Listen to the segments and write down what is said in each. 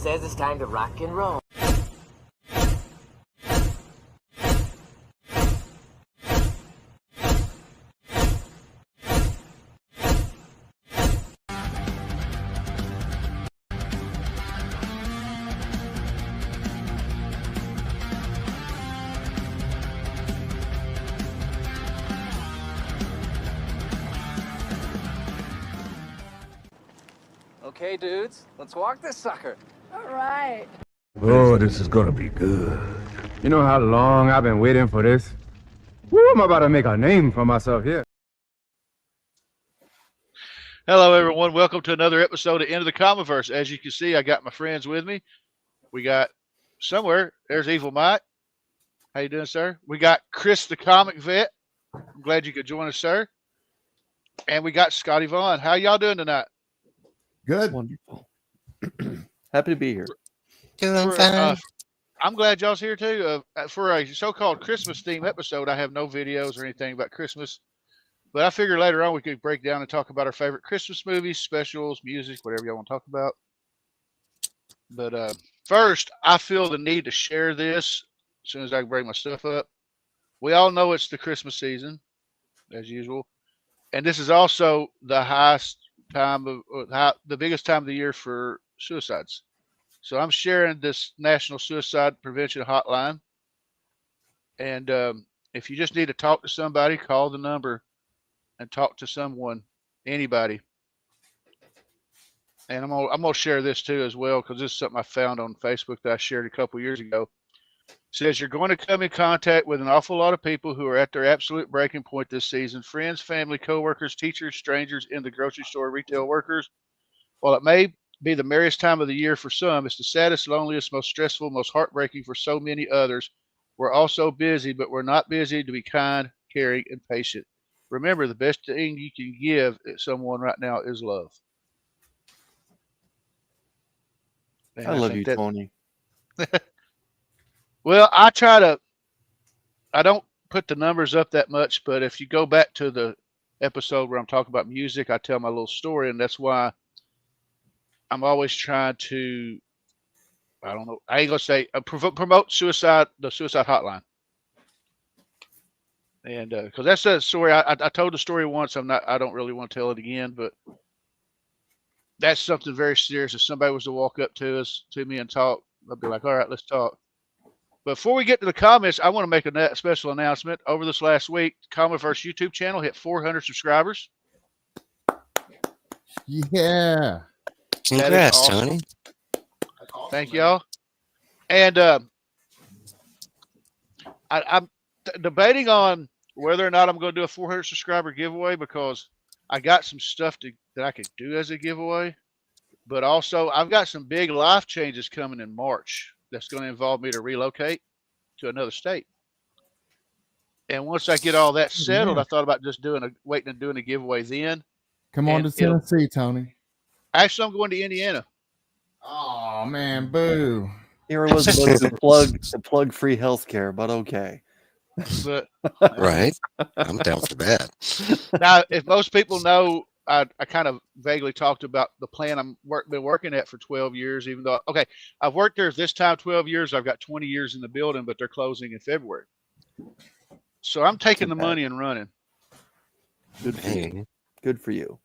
says it's time to rock and roll. Okay, dudes, let's walk this sucker. All right. Oh, this is gonna be good. You know how long I've been waiting for this? Woo, I'm about to make a name for myself here. Hello, everyone. Welcome to another episode of Into the Comiverse. As you can see, I got my friends with me. We got somewhere, there's Evil Mike. How you doing, sir? We got Chris the Comic Vet. I'm glad you could join us, sir. And we got Scotty Vaughn. How y'all doing tonight? Good. Wonderful. Happy to be here. Doing fine. I'm glad y'all's here too. For a so-called Christmas theme episode, I have no videos or anything about Christmas, but I figured later on we could break down and talk about our favorite Christmas movies, specials, music, whatever y'all want to talk about. But first, I feel the need to share this as soon as I can bring my stuff up. We all know it's the Christmas season, as usual, and this is also the highest time of the biggest time of the year for suicides. So I'm sharing this National Suicide Prevention Hotline, and if you just need to talk to somebody, call the number and talk to someone, anybody. And I'm gonna share this too as well, because this is something I found on Facebook that I shared a couple years ago. It says you're going to come in contact with an awful lot of people who are at their absolute breaking point this season: friends, family, coworkers, teachers, strangers in the grocery store, retail workers. While it may be the merriest time of the year for some, it's the saddest, loneliest, most stressful, most heartbreaking for so many others. We're all so busy, but we're not busy to be kind, caring, and patient. Remember, the best thing you can give someone right now is love. And I love you, that, Tony. Well, I don't put the numbers up that much, but if you go back to the episode where I'm talking about music, I tell my little story, and that's why I'm always trying to, I don't know, I ain't gonna say promote the suicide hotline. And because that's a story, I told the story once. I don't really want to tell it again, but that's something very serious. If somebody was to walk up to me and talk, I'd be like, all right, let's talk. Before we get to the comments, I want to make a special announcement. Over this last week, Comiverse YouTube channel hit 400 subscribers. Yeah. Congrats, awesome. Tony. Thank y'all. And I'm debating on whether or not I'm going to do a 400 subscriber giveaway, because I got some stuff that I could do as a giveaway. But also, I've got some big life changes coming in March that's going to involve me to relocate to another state. And once I get all that settled, I thought about just waiting and doing a giveaway then. Come on to Tennessee, Tony. Actually, I'm going to Indiana. Oh man, boo. Here was supposed to plug free healthcare, but okay. But Right. I'm down for that. now, if most people know, I kind of vaguely talked about the plan been working at for 12 years, even though, okay, I've worked there this time 12 years. I've got 20 years in the building, but they're closing in February. So I'm taking the money and running. Good for you. Good for you.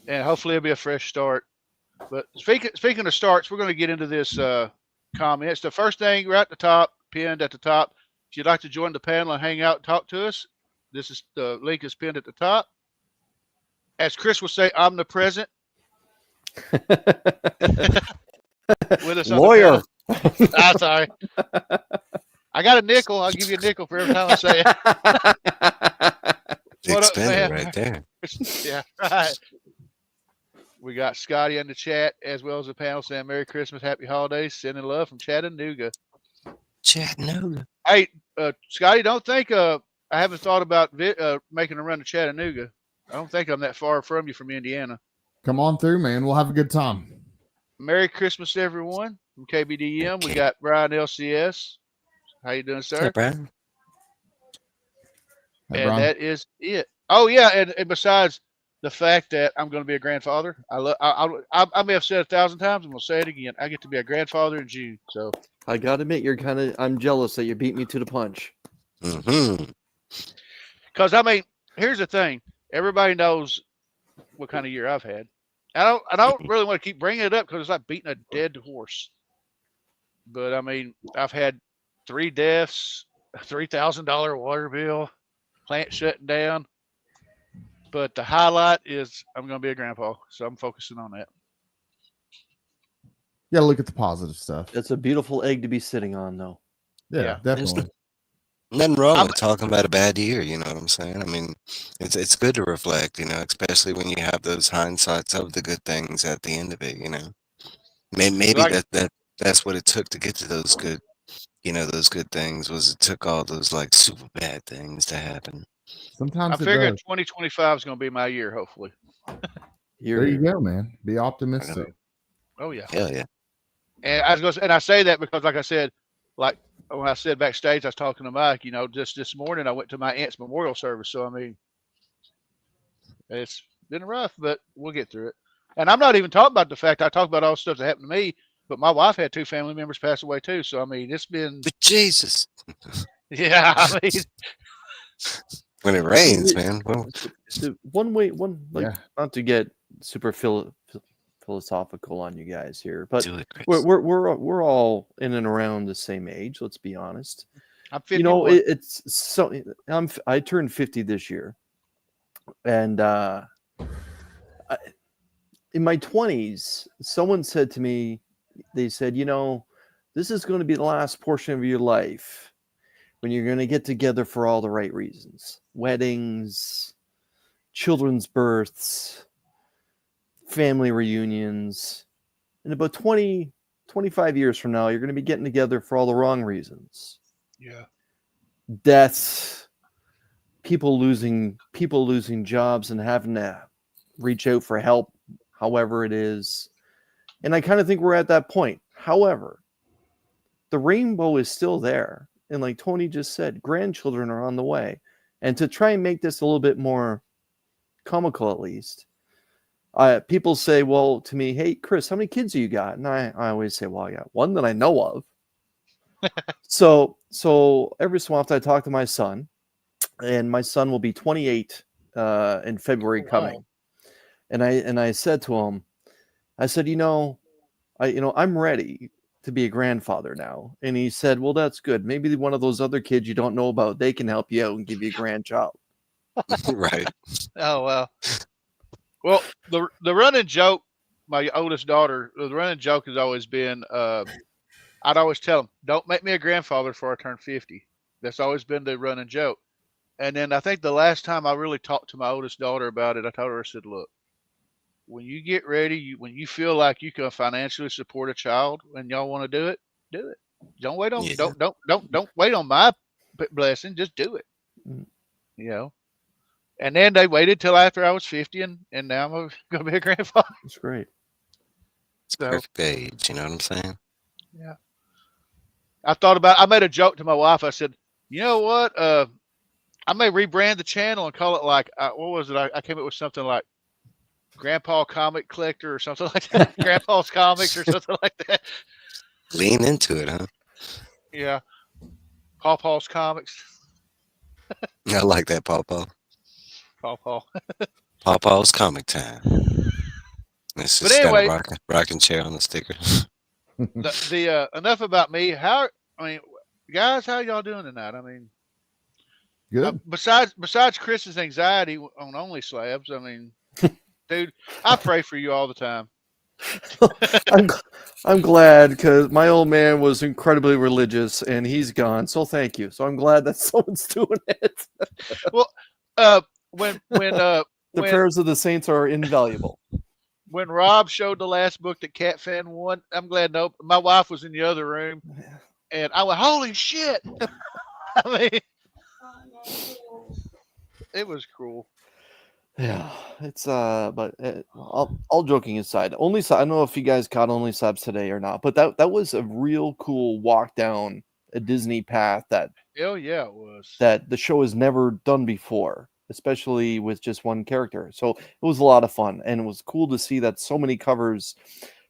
And hopefully it'll be a fresh start. But speaking of starts, we're going to get into this comments. The first thing right at the top, pinned at the top, if you'd like to join the panel and hang out and talk to us, the link is pinned at the top. As Chris will say, omnipresent. With us Lawyer. I'm sorry. I got a nickel. I'll give you a nickel for every time I say it. Big spender right there. Yeah, right. We got Scotty in the chat as well as the panel saying Merry Christmas, Happy Holidays, sending love from Chattanooga. Chattanooga. Hey, Scotty, don't think I haven't thought about making a run to Chattanooga. I don't think I'm that far from you from Indiana. Come on through, man. We'll have a good time. Merry Christmas, everyone. From KBDM, we got Brian LCS. How you doing, sir? Hey, Brian. Hey, And Brian. that is it. Oh, yeah, and besides, the fact that I'm going to be a grandfather. I may have said 1,000 times. I'm going to say it again. I get to be a grandfather in June. So I gotta admit, I'm jealous that you beat me to the punch. Mm-hmm. because I mean, here's the thing. Everybody knows what kind of year I've had. I don't really want to keep bringing it up because it's like beating a dead horse. But I mean, I've had 3 deaths, a $3,000 water bill, plant shutting down. But the highlight is I'm going to be a grandpa, so I'm focusing on that. Yeah, look at the positive stuff. It's a beautiful egg to be sitting on, though. Yeah, Yeah. definitely. Nothing wrong I'm- with talking about a bad year, you know what I'm saying? I mean, it's good to reflect, you know, especially when you have those hindsights of the good things at the end of it, you know. Maybe Like- that's what it took to get to those good, you know, those good things was it took all those like super bad things to happen. Sometimes I it figure does. 2025 is going to be my year, hopefully. There you go, man. Be optimistic. Oh yeah. Hell yeah. And I say that because, like I said, like when I said backstage, I was talking to Mike. You know, just this morning I went to my aunt's memorial service. So I mean, it's been rough, but we'll get through it. And I'm not even talking about the fact I talk about all the stuff that happened to me, but my wife had 2 family members pass away too. So I mean, it's been But Jesus, yeah. I mean, when it rains, man. Well, Yeah. not to get super philosophical on you guys here, but do it, Chris. we're all in and around the same age. Let's be honest. I'm You 51. know, it's so. I turned 50 this year, and in my 20s, someone said to me, they said, you know, this is going to be the last portion of your life when you're going to get together for all the right reasons: weddings, children's births, family reunions. In about 20, 25 years from now, you're going to be getting together for all the wrong reasons: yeah. deaths, people losing jobs and having to reach out for help, however it is. And I kind of think we're at that point. However, the rainbow is still there. And like Tony just said, grandchildren are on the way. And to try and make this a little bit more comical, at least, people say, well, to me, hey, Chris, how many kids do you got? And I always say, well, I got one that I know of. So every so often I talk to my son, and my son will be 28 in February coming. Wow. And I said to him, I said, I'm ready to be a grandfather now. And he said, well, that's good. Maybe one of those other kids you don't know about, they can help you out and give you a grandchild. Right. Oh wow. Well, the running joke, my oldest daughter, the running joke has always been, I'd always tell them, don't make me a grandfather before I turn 50. That's always been the running joke. And then I think the last time I really talked to my oldest daughter about it, I told her, I said, look, when you get ready, when you feel like you can financially support a child and y'all want to do it, do it. Don't wait on Yeah. don't wait on my blessing. Just do it. Mm. You know. And then they waited till after I was 50, and now I'm going to be a grandfather. It's great. It's So- perfect age, you know what I'm saying? Yeah. I made a joke to my wife. I said, you know what? I may rebrand the channel and call it like, what was it? I came up with something like Grandpa Comic Collector or something like that. Grandpa's Comics or something like that. Lean into it, huh? Yeah. Pawpaw's Comics. I like that, Pawpaw. Pawpaw. Pawpaw's comic time. It's But just anyway- got a rocking chair on the sticker. Enough about me. Guys, how y'all doing tonight? I mean, Good. besides Chris's anxiety on Only Slabs, I mean, dude, I pray for you all the time. I'm glad, because my old man was incredibly religious and he's gone. So thank you. So I'm glad that someone's doing it. When The prayers of the saints are invaluable. when Rob showed the last book that Cat Fan won, I'm glad. No, my wife was in the other room, and I went, "Holy shit!" I mean, it was cool. Yeah, it's but all joking aside, I don't know if you guys caught Only Slabs today or not, but that was a real cool walk down a Disney path that Hell yeah, it was. the show has never done before. especially with just one character. So it was a lot of fun, and it was cool to see that so many covers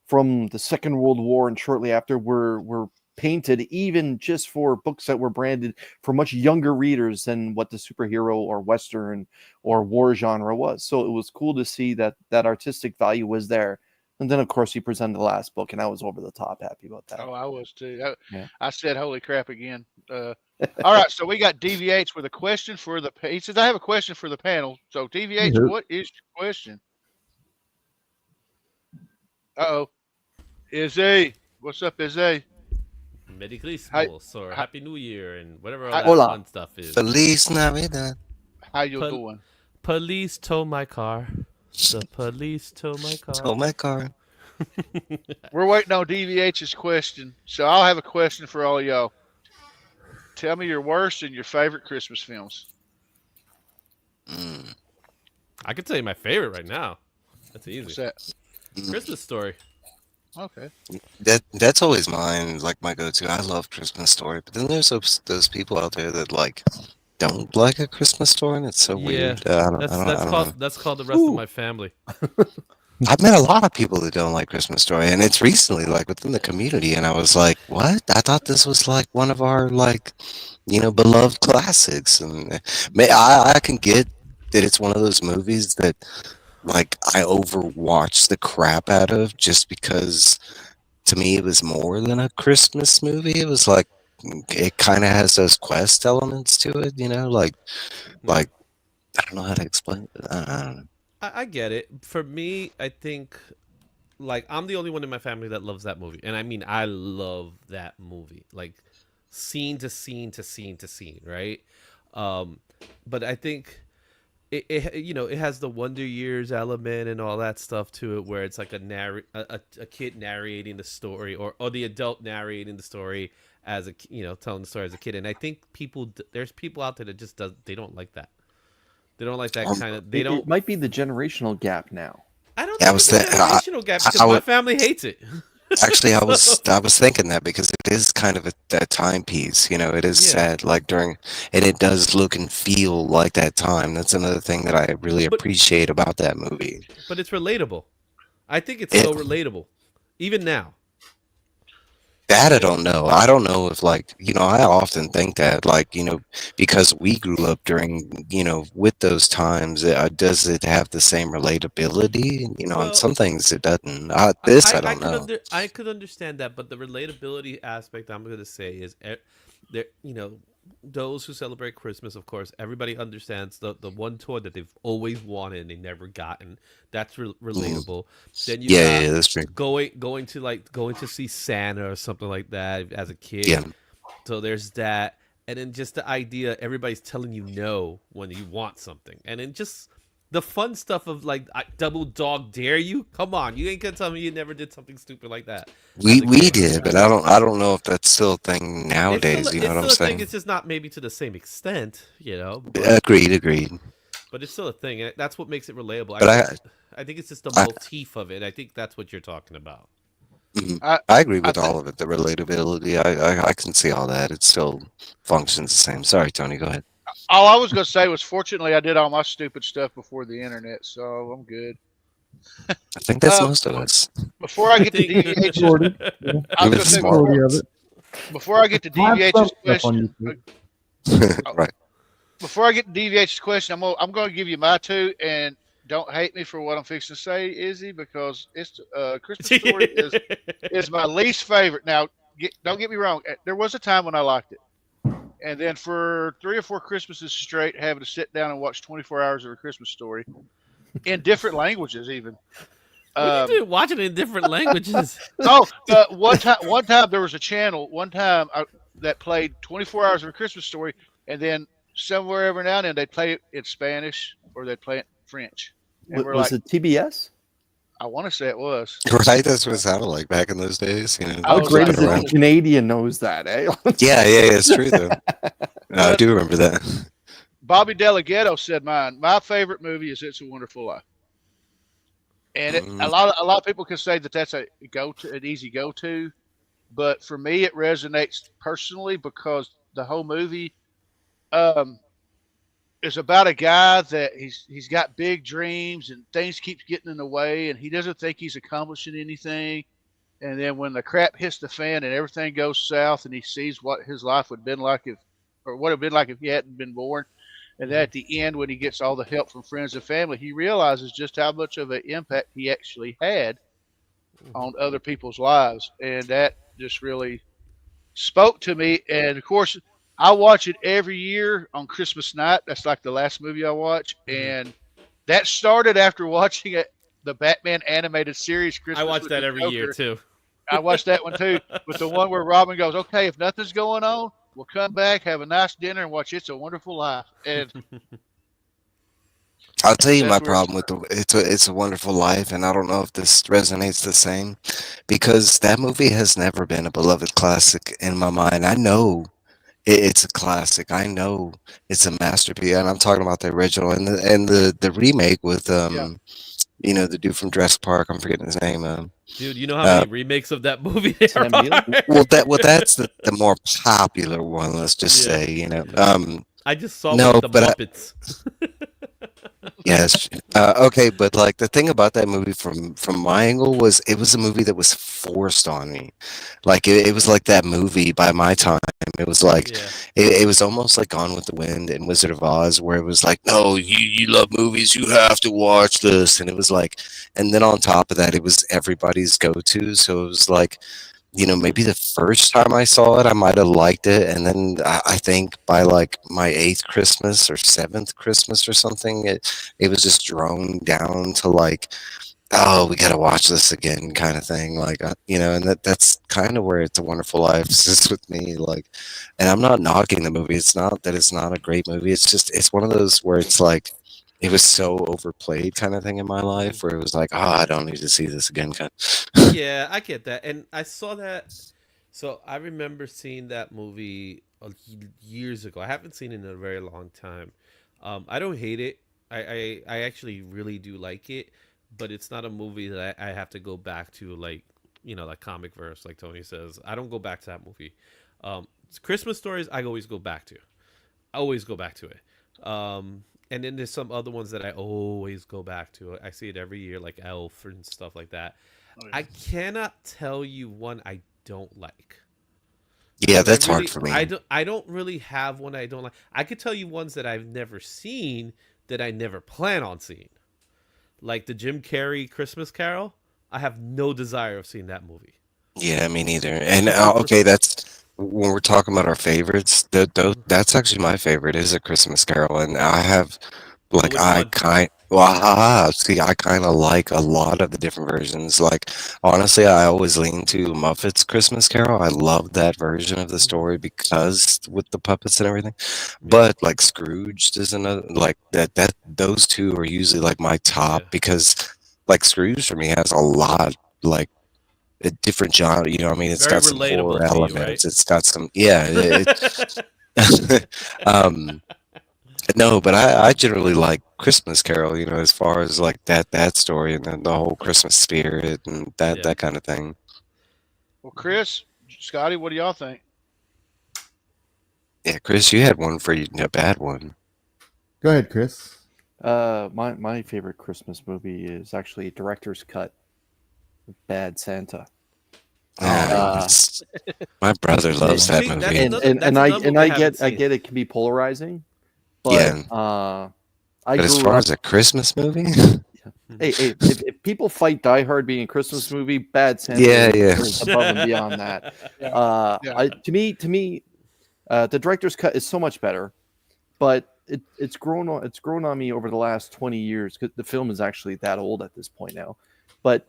from the Second World War and shortly after were painted, even just for books that were branded for much younger readers than what the superhero or Western or war genre was. So it was cool to see that artistic value was there. And then, of course, he presented the last book, and I was over the top happy about that. Oh, I was too. Yeah. I said, "Holy crap!" Again. All right, so we got DVH with a question for the. He says, "I have a question for the panel." So DVH, Mhm. what is your question? Uh-oh, Izzy, what's up, Izzy? Merry Christmas or hi- Happy New Year and whatever all hi- that Hola. fun stuff is. Feliz Navidad. How you Pol- doing? Police tow my car. The police tow my car. Oh my car. We're waiting on DVH's question, so I'll have a question for all y'all. Tell me your worst and your favorite Christmas films. Mm. I could tell you my favorite right now. That's What's easy. that? Christmas Story. Okay. That's always mine, like my go-to. I love Christmas Story, but then there's those people out there that like don't like A Christmas Story, and it's so weird. I don't know. That's called the rest of my family. I've met a lot of people that don't like Christmas Story, and it's recently, like within the community, and I was like, "What? I thought this was like one of our like, beloved classics." And I can get that it's one of those movies that like I overwatched the crap out of just because to me it was more than a Christmas movie. It was like it kind of has those quest elements to it, like I don't know how to explain it. I don't know. I get it. For me, I think like I'm the only one in my family that loves that movie, and I mean I love that movie, like scene to scene to scene to scene, right? Um, but I think it has the Wonder Years element and all that stuff to it, where it's like a kid narrating the story, or the adult narrating the story as telling the story as a kid. And I think there's people out there that just they don't like that. They don't like that kind of. They It don't. might be the generational gap now. I don't Yeah, I think was it's a th- generational gap because I my would family hates it. actually I So, was thinking that because it is kind of a timepiece, it is yeah, set like during, and it does look and feel like that time. That's another thing that I really but appreciate about that movie. but it's relatable. I think it's It still relatable, even now. That I You know, don't know. I don't know if like, I often think that like, because we grew up during, with those times, does it have the same relatability? On well, some things it doesn't. This I don't know. I could understand that, but the relatability aspect I'm going to say is there those who celebrate Christmas, of course, everybody understands the one toy that they've always wanted and they never gotten. That's Mm. relatable. Then you Yeah, got yeah, that's true. going to see Santa or something like that as a Yeah. kid. So there's that, and then just the idea everybody's telling you no when you want something, and then just the fun stuff of like I double dog dare you. Come on, you ain't gonna tell me you never did something stupid like that as a We kid. did, but I don't know if that's still a thing nowadays, you know It's what I'm still a thing. saying? It's just not maybe to the same extent, Agreed. but it's still a thing, and that's what makes it relatable. But I think it's just the I motif of it. I think that's what you're talking about. mhm. I I agree I with think all of it. The relatability, I can see all that. It still functions the same. Sorry, Tony, go ahead. all I was gonna say was, fortunately, I did all my stupid stuff before the internet, so I'm good. I think that's Uh, most of us. before I I get to think. DVH's, Majority. Yeah. I was Even gonna say smart Majority of ones. it. before I get to I have some DVH's stuff on question. YouTube. Right. Before I get to DVH's question, I'm going to give you my two, and don't hate me for what I'm fixing to say, Izzy, because it's Christmas Story is my least favorite. Now, don't get me wrong. There was a time when I liked it, and then for 3 or 4 Christmases straight, having to sit down and watch 24 hours of a Christmas Story in different languages, even. What are you Um, doing watching it in different languages? one time there was a channel that played 24 hours of a Christmas Story, and then somewhere every now and then they'd play it in Spanish or they'd play it in French, and we're Was like, it TBS? I want to say it was. Right, that's what it sounded like back in those days. I How was great like, is it? oh, The Canadian knows that, eh? Yeah, it's true though. No, I but do remember that. Bobby Delgado said mine. My favorite movie is It's a Wonderful Life, and Mm, a lot of people can say that that's an easy go to, but for me it resonates personally because the whole movie. Um, it's about a guy that he's got big dreams and things keep getting in the way, and he doesn't think he's accomplishing anything. And then when the crap hits the fan and everything goes south, and he sees what his life would have been like if, or what it would have been like if he hadn't been born. And then at the end, when he gets all the help from friends and family, he realizes just how much of an impact he actually had on other people's lives. And that just really spoke to me. And of course, I watch it every year on Christmas night. That's like the last movie I watch. And that started after watching it, the Batman animated series Christmas. I watch with that the every year Joker. too. I watched that one too, with the one where Robin goes, "Okay, if nothing's going on, we'll come back, have a nice dinner, and watch It's a Wonderful Life." And I'll tell you my that's where it problem with It's a Wonderful Life, and I don't know if this resonates the same, because that movie has never been a beloved classic in my mind. I know it's a classic. I know it's a masterpiece, and I'm talking about the original and the remake with yeah. the dude from Jurassic Park. I'm forgetting his name. Dude, you know how Uh, many remakes of that movie there Sam Neill? are? that's the more popular one. Let's just Yeah. say, Yeah. I just saw no, one with the but Muppets. yes. Okay, but like the thing about that movie from my angle was it was a movie that was forced on me. Like it was like that movie by my time. It was like Yeah. it was almost like Gone with the Wind and Wizard of Oz, where it was like, no, you love movies, you have to watch this, and it was like, and then on top of that, it was everybody's go-to. So it was like, maybe the first time I saw it, I might have liked it, and then I think by like my eighth Christmas or seventh Christmas or something, it was just drawn down to like, oh, we gotta watch this again, kind of thing. Like, and that's kind of where It's a Wonderful Life sits with me. Like, and I'm not knocking the movie. It's not that it's not a great movie. It's just it's one of those where it's like. It was so overplayed, kind of thing in my life, where it was like, oh, I don't need to see this again. Kind Yeah, I get that. And I saw that. So I remember seeing that movie years ago. I haven't seen it in a very long time. I don't hate it. I actually really do like it, but it's not a movie that I have to go back to, like, like comic verse, like Tony says. I don't go back to that movie. Christmas stories, I always go back to. I always go back to it. And then there's some other ones that I always go back to. I see it every year, like Elf and stuff like that. Oh, yeah. I cannot tell you one I don't like. Yeah, 'Cause I that's really, hard for me. I don't really have one I don't like. I could tell you ones that I've never seen that I never plan on seeing. Like the Jim Carrey Christmas Carol. I have no desire of seeing that movie. Yeah, me neither. And okay, that's when we're talking about our favorites. That's actually my favorite is A Christmas Carol, and I have like Which one? see, I kind of like a lot of the different versions. Like honestly, I always lean to Muppets Christmas Carol. I love that version of the story because with the puppets and everything. But like Scrooged is another like that. Those two are usually like my top Yeah. because like Scrooge for me has a lot like a different genre. You know what I mean? It's Very got some horror relatable to you, right? elements. It's got some um no, but I generally like Christmas Carol, as far as like that story and then the whole Christmas spirit and that Yeah. that kind of thing. Well, Chris, Scotty, what do y'all think? Yeah, Chris, you had one for you, a bad one. Go ahead, Chris. My favorite Christmas movie is actually director's cut, Bad Santa. My brother loves that See, movie. that's And another- and, that's and I another and movie I haven't get seen. it can be polarizing, but Yeah. I But as grew far up. as a Christmas movie, Hey, if people fight Die Hard being a Christmas movie, Bad Santa Yeah, is above and beyond that. Yeah. To me, the director's cut is so much better, but it's grown on me over the last 20 years because the film is actually that old at this point now. But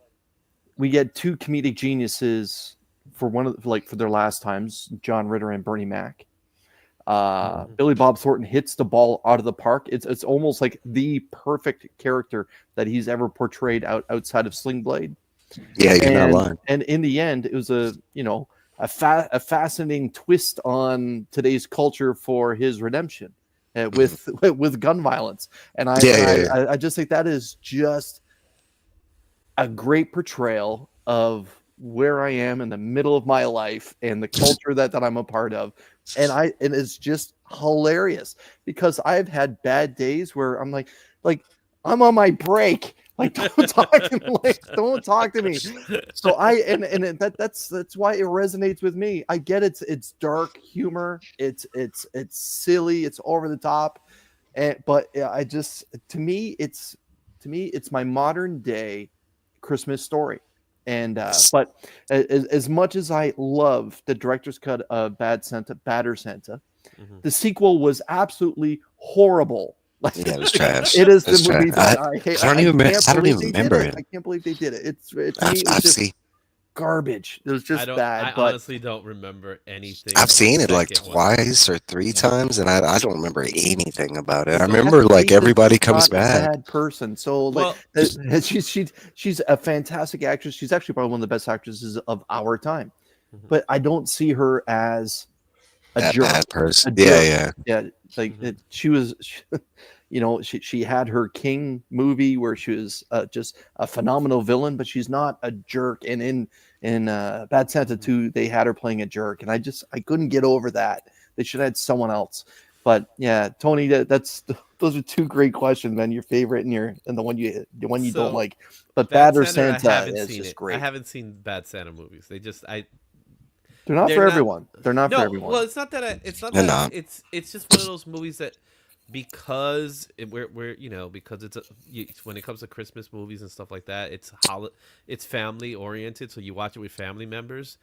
we get two comedic geniuses for for their last times, John Ritter and Bernie Mac. Billy Bob Thornton hits the ball out of the park. It's almost like the perfect character that he's ever portrayed outside of Sling Blade. yeah, you're not lying. And in the end, it was a fascinating twist on today's culture for his redemption with gun violence. And I just think that is just a great portrayal of where I am in the middle of my life and the culture that I'm a part of. and it's just hilarious because I've had bad days where I'm like I'm on my break. Like don't talk to me. So that's why it resonates with me. I get it's dark humor. It's silly. It's over the top. But I just to me it's my modern day Christmas story. And but as much as I love the director's cut of Badder Santa, the sequel was absolutely horrible. Yeah, it was trash. It is It was the movie trash. that I hate. I don't even remember it. it. I can't believe they did it. It's to me, I've, it was I've just seen garbage. It was just bad. I but honestly don't remember anything. I've of the seen it like second one. twice or three times, and I don't remember anything about it. I So- remember like Davis everybody is comes not a back. bad person. So like Well- she's a fantastic actress. She's actually probably one of the best actresses of our time. Mhm. But I don't see her as a That jerk. bad person. A jerk. Yeah. Yeah, like she was, you know, she had her King movie where she was just a phenomenal villain, but she's not a jerk. And in Bad Santa 2, they had her playing a jerk, and I couldn't get over that. They should have had someone else. But yeah, Tony, those are two great questions, man. Your favorite and the one you So, don't like. But Bad Badder Santa, I Santa haven't is seen just it. great. I haven't seen Bad Santa movies. They're not they're for not- everyone. They're not for everyone. Well, it's not that. They're not. It's just one of those movies that because we're because when it comes to Christmas movies and stuff like that, it's family oriented, so you watch it with family members.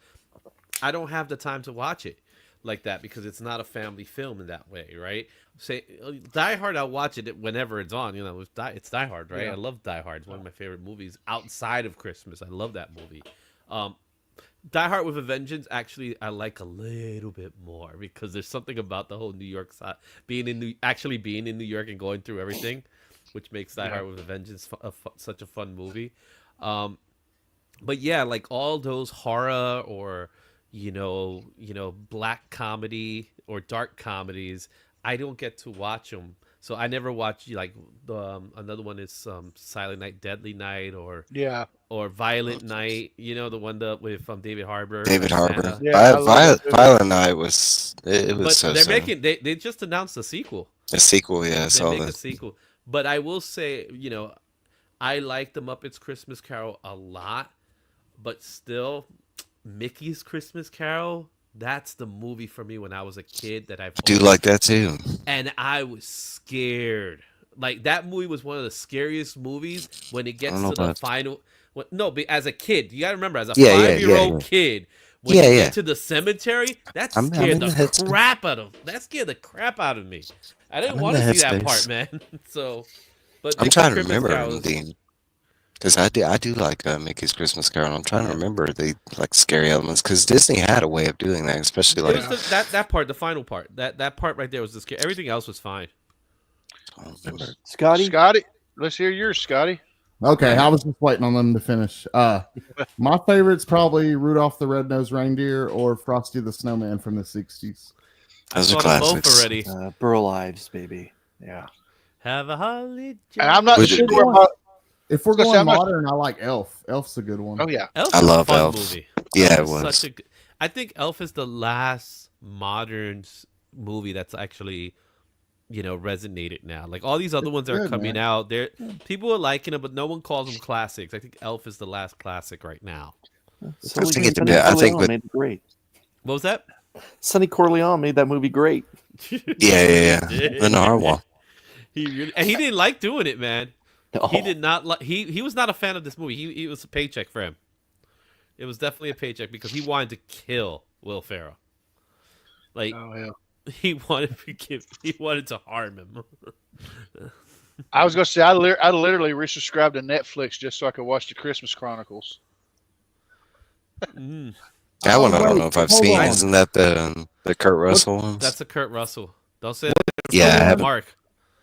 I don't have the time to watch it like that because it's not a family film in that way, right? Say Die Hard, I'll watch it whenever it's on. It's Die Hard, right? Yeah. I love Die Hard. It's one of my favorite movies outside of Christmas. I love that movie. Die Hard with a Vengeance, actually, I like a little bit more because there's something about the whole New York side, being in New York and going through everything, which makes Die Hard with a Vengeance such a fun movie. But yeah, like all those horror or black comedy or dark comedies, I don't get to watch them. So I never watch like another one is Silent Night, Deadly Night, or Violent Night. The one with David Harbour. David Harbour. Santa. Yeah, I love that Violent Night was it was But so they're sad. they just announced a sequel. A sequel, yeah. I They saw make a that. sequel. But I will say, I like the Muppets Christmas Carol a lot, but still, Mickey's Christmas Carol, that's the movie for me when I was a kid that I've I do like that too. and I was scared. Like that movie was one of the scariest movies when it gets don't know to the about- final. No, but as a kid, you gotta remember, as a Yeah, yeah, 5-year-old yeah. kid, when Yeah, you yeah. get to the cemetery, that I'm scared in the the headspace. crap out of. That scared the crap out of me. I didn't I'm in want the to see that headspace. part, man. So, but I'm Mickey's trying to Christmas remember Carol is- everything because I do like Mickey's Christmas Carol. I'm trying to remember the like scary elements because Disney had a way of doing that, especially It like was that part, the final part. That part right there was the scary. Everything else was fine. I don't remember. Scotty, let's hear yours, Scotty. Okay, I was just waiting on them to finish. My favorite's probably Rudolph the Red-Nosed Reindeer or Frosty the Snowman from the 60s. Those are Saw them both classics. already. Burl Ives, baby. Yeah. Have a holly jolly. And I'm not Would sure you- about. If we're Let's going say I'm not- modern, I like Elf. Elf's a good one. Oh yeah, Elf I is a love fun Elf. movie. Yeah, Elf it is was. such a good- I think Elf is the last modern movie that's actually, resonated now. Like all these other ones that are good, coming man. out, people are liking them, but no one calls them classics. I think Elf is the last classic right now. Sonny think it Sonny depends. I think Corleone with- made it great. What was that? Sonny Corleone made that movie great. Yeah. The narwhal. He didn't like doing it, man. Oh. He did not like. He was not a fan of this movie. He was a paycheck for him. It was definitely a paycheck because he wanted to kill Will Ferrell. Like oh yeah. he wanted to harm him. I was gonna say I literally resubscribed to Netflix just so I could watch the Christmas Chronicles. Mm, That one I wait, don't know if I've hold seen. on. Isn't that the Kurt Russell ones? that's a Kurt Russell. Don't say Yeah, I that. haven't- Mark.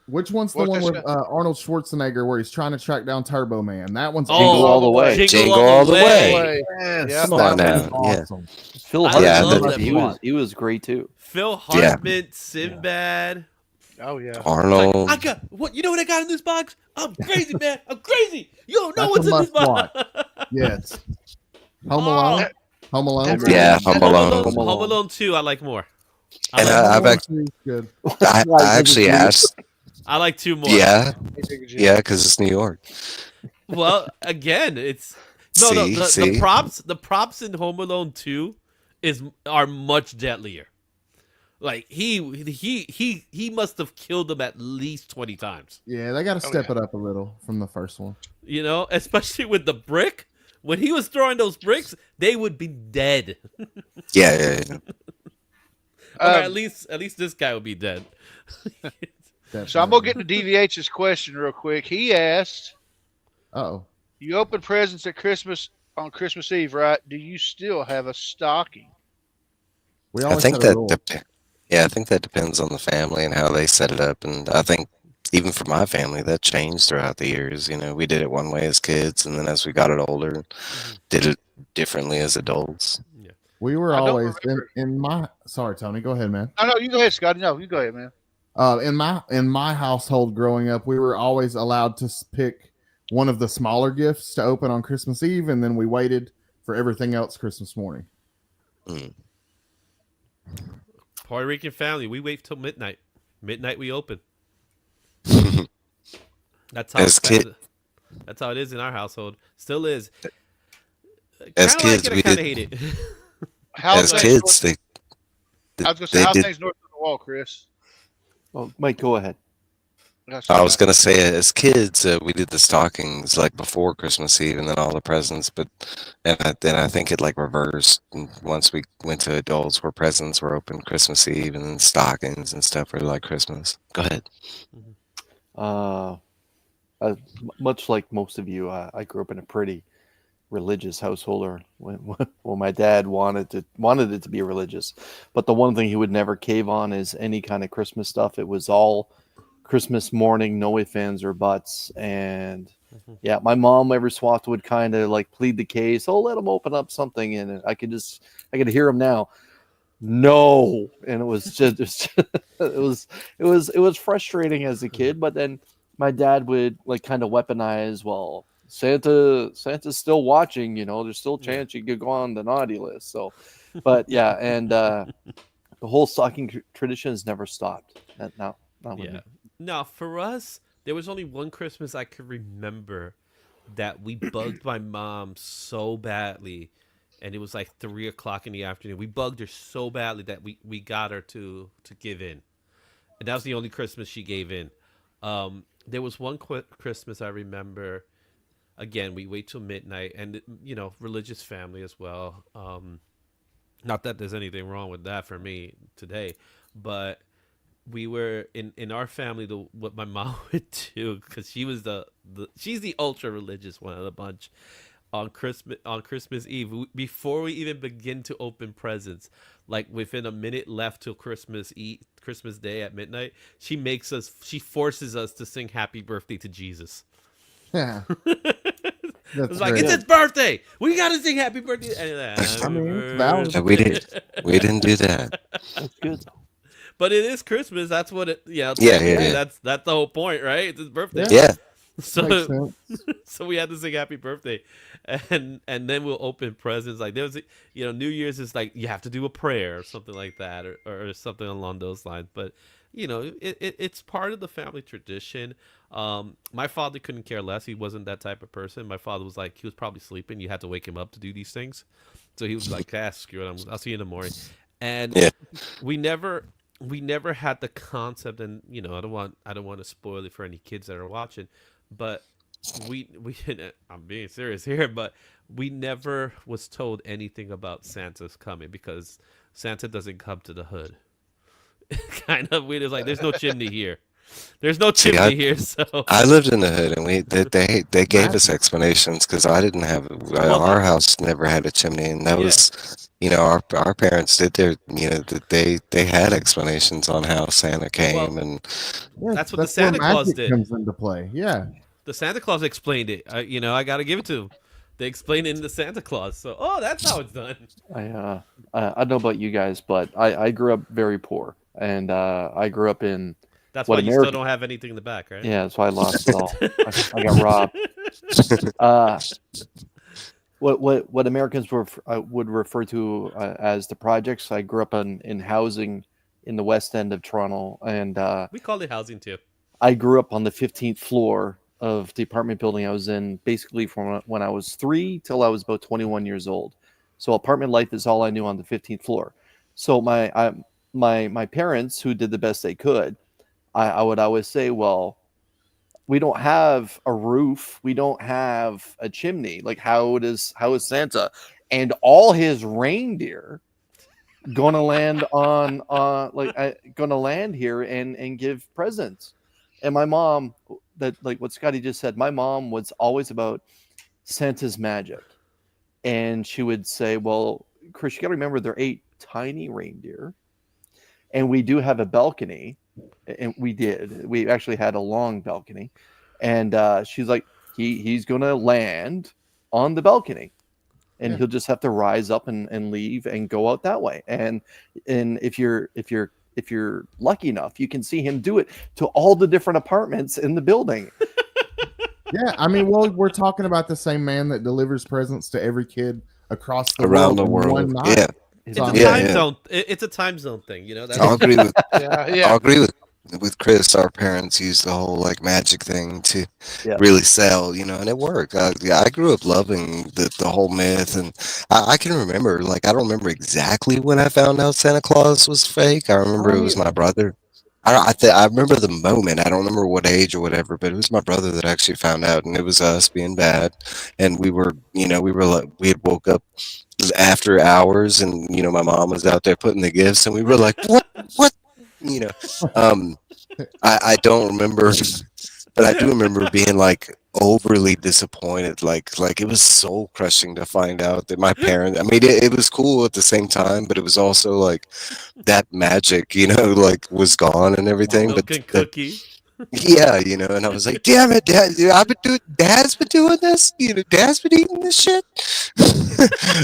Which one's the What's one this with guy? Arnold Schwarzenegger where he's trying to track down Turbo Man? That one's Jingle All the Way. Jingle All the Way. Yeah. Come Come on on, now, that's yeah. awesome. Phil I Hartman, love that he was great too. Phil Yeah. Hartman, Sinbad. Oh yeah. Arnold. I got what? You know what I got in this box? I'm crazy, man. I'm crazy. You don't know That's what's a in this box. Yes. Home Alone. Home Alone. That's- Yeah, Home Home Alone. Home Alone 2, I like more. I And like, Home I've Alone actually, 2 is good. Why, I 'cause it's actually New York? asked, I like two more. yeah, Hey, Big Jim. yeah, because it's New York. Well, again, it's no, See, see, the props in Home Alone 2 are much deadlier. Like he must have killed them at least 20 times. Yeah, they got to Oh, step yeah. it up a little from the first one. You know, especially with the brick. When he was throwing those bricks, they would be dead. yeah, yeah, yeah. Or Um, at least this guy would be dead. So I'm gonna Definitely. get to DVH's question real quick. He asked, Uh-oh. "You open presents at Christmas on Christmas Eve, right? Do you still have a stocking?" We I always think had a that rule. yeah, I think that depends on the family and how they set it up. And I think even for my family, that changed throughout the years. You know, we did it one way as kids, and then as we got it older, did it differently as adults. Yeah. We were I don't always remember. in my. Sorry, Tony. Go ahead, man. No, you go ahead, Scotty. No, you go ahead, man. In my household growing up, we were always allowed to pick one of the smaller gifts to open on Christmas Eve, and then we waited for everything else Christmas morning. Mm. Puerto Rican family, we wait till midnight. Midnight we open. That's how As kid, that's how it is in our household. Still is. as Kind of like kids, it, I we kind of did. hate it. How's As things kids, north, I was gonna say, they how's did. things north of the wall, Chris? Oh, Mike, go ahead. That's I all was right. gonna say, as kids, we did the stockings like before Christmas Eve, and then all the presents. But then I think it like reversed. And once we went to adults, where presents were open Christmas Eve, and then stockings and stuff were like Christmas. Go ahead. Uh, much like most of you, I grew up in a pretty religious household. Or when my dad wanted it to be religious, but the one thing he would never cave on is any kind of Christmas stuff. It was all Christmas morning, no ifs, ands, or buts. And yeah, my mom every so often would kind of like plead the case. Oh, let him open up something, and I could hear him now. No, and it was just it was frustrating as a kid. But then my dad would like kind of weaponize. Well, Santa's still watching. You know, there's still a chance you could go on the naughty list. So, but yeah, and the whole stocking tradition has never stopped. Not with Yeah. me. No, for us, there was only one Christmas I could remember that we bugged my mom so badly, and it was like 3 o'clock in the afternoon. We bugged her so badly that we got her to give in, and that was the only Christmas she gave in. There was one Christmas I remember. Again, we wait till midnight, and you know, religious family as well. Not that there's anything wrong with that for me today, but we were in our family what my mom would do, because she was she's the ultra religious one of the bunch. On Christmas Eve, before we even begin to open presents, like within a minute left till Christmas Day at midnight, she forces us to sing happy birthday to Jesus. Yeah, It's like, it's great. his birthday, we gotta sing happy birthday. And, I mean, it's valid. No, we didn't do that. That's good. But it is Christmas. That's what it. Yeah, Yeah, technically, yeah. that's the whole point, right? It's his birthday. Yeah. Yeah, Makes So sense. so we had to sing happy birthday, and then we'll open presents. Like there was, New Year's is like you have to do a prayer or something like that, or something along those lines. But it's part of the family tradition. My father couldn't care less. He wasn't that type of person. My father was like, he was probably sleeping. You had to wake him up to do these things. So he was like, screw it. I'll see you in the morning. And yeah. we never had the concept, and I don't want to spoil it for any kids that are watching, but we I'm being serious here, but we never was told anything about Santa's coming, because Santa doesn't come to the hood. Kind of weird. It's like there's no chimney here. There's no See, chimney here, so I lived in the hood, and they gave us Magic. explanations because I didn't have Well, our house never had a chimney, and that Yeah. was our parents did their that they had explanations on how Santa came, Well, and Yeah, That's what the where Santa Claus magic did. comes into play. Yeah, the Santa Claus explained it. I got to give it to him. They explained it in the Santa Claus. So, that's how it's done. I don't know about you guys, but I grew up very poor, and I grew up in That's what why you still America. don't have anything in the back, right? Yeah, that's why I lost it all. I got robbed. Uh, what Americans would refer to as the projects. I grew up in housing in the West End of Toronto, and We call it housing too. I grew up on the 15th floor of the apartment building I was in, basically from when I was 3 till I was about 21 years old. So apartment life is all I knew on the 15th floor. So my parents, who did the best they could, I would always say, well, we don't have a roof, we don't have a chimney. Like how is Santa and all his reindeer gonna land on gonna land here and give presents? And my mom, that like what Scotty just said, my mom was always about Santa's magic. And she would say, well, Chris, you gotta remember they're 8 tiny reindeer, and we do have a balcony. And we actually had a long balcony. And she's like, he's gonna land on the balcony, and Yeah. he'll just have to rise up and leave and go out that way. And if you're lucky enough, you can see him do it to all the different apartments in the building. Yeah, I mean, well, we're talking about the same man that delivers presents to every kid across the Around world the in one world. night. Yeah. It's So, a I mean, Yeah, time yeah. zone. It's a time zone thing. You know. I'll agree with Yeah, yeah. I'll agree with Chris. Our parents used the whole like magic thing to Yeah. really sell, and it worked. Yeah, I grew up loving the whole myth, and I can remember, like, I don't remember exactly when I found out Santa Claus was fake. I I remember it don't was my either. brother. I remember the moment. I don't remember what age or whatever, but it was my brother that actually found out, and it was us being bad, and we had woke up after hours, and my mom was out there putting the gifts, and we were like, what, you know, um. I don't remember, but I do remember being like overly disappointed. Like it was soul crushing to find out that my parents. I mean, it was cool at the same time, but it was also like that magic, like was gone and everything. Milk But and that, cookie. yeah, and I was like, damn it, Dad, Dad's been doing this. Dad's been eating this shit.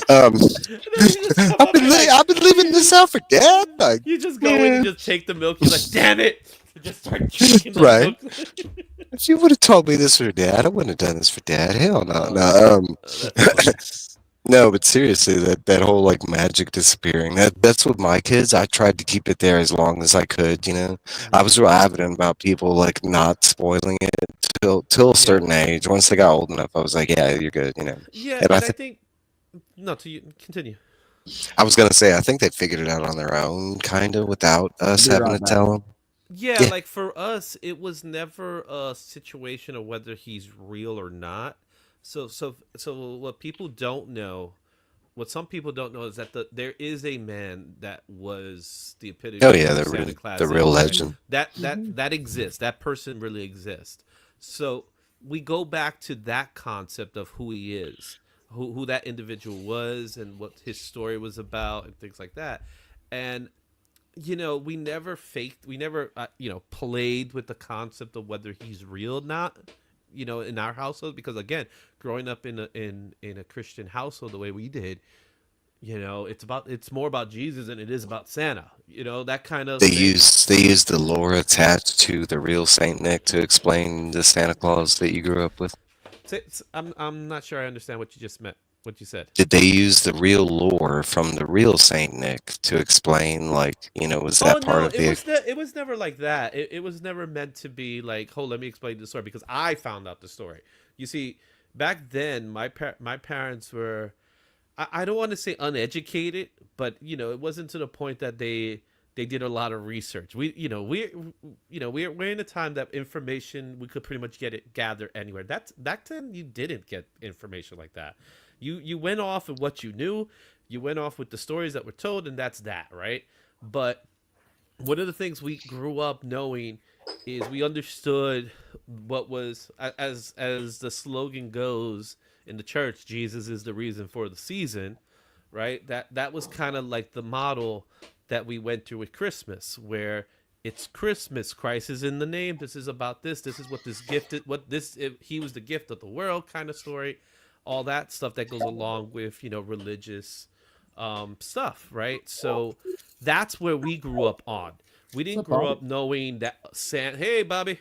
um, And then you just come up and like I've been leaving this out for Dad. Like, you just go in and man. just take the milk. You're like, damn it! You just start drinking the Right. milk. If you would have told me this for Dad, I wouldn't have done this for Dad. Hell no, Oh, no. that's funny. No, but seriously, that whole like magic disappearing. That's with my kids. I tried to keep it there as long as I could. I was real adamant about people like not spoiling it till a Yeah, certain age. Once they got old enough, I was like, yeah, you're good. yeah, And I and I think think no. To you, continue. I was gonna say I think they figured it out on their own, kind of, without I'll us be having right to back. tell them. Yeah, Yeah. like for us, it was never a situation of whether he's real or not. So what people don't know, what some people don't know is that there is a man that was the Oh epitome of yeah, who the Santa real the Claus real is, right? legend. That exists. That person really exists. So we go back to that concept of who he is, who that individual was, and what his story was about, and things like that. And we never faked, we never, played with the concept of whether he's real or not. In our household, because again, growing up in a Christian household the way we did, it's more about Jesus than it is about Santa. That kind of They thing. use the lore attached to the real Saint Nick to explain the Santa Claus that you grew up with. I'm not sure I understand what you just meant. What you said. Did they use the real lore from the real Saint Nick to explain, like, was Oh that part no, of the? it was never like that. It was never meant to be like, oh, let me explain the story because I found out the story. You see, back then my parents were, I don't want to say uneducated, but it wasn't to the point that they did a lot of research. We're in a time that information we could pretty much get it gathered anywhere. That's back then you didn't get information like that. You went off of what you knew. You went off with the stories that were told, and that's that, right? But one of the things we grew up knowing is we understood what was, as the slogan goes in the church, Jesus is the reason for the season, right? That was kind of like the model that we went through with Christmas, where it's Christmas, Christ is in the name, this is about this is what this gift is, he was the gift of the world kind of story, all that stuff that goes along with religious stuff, right? So that's where we grew up on. We What's didn't up, grow Bobby? up knowing that Hey, Bobby.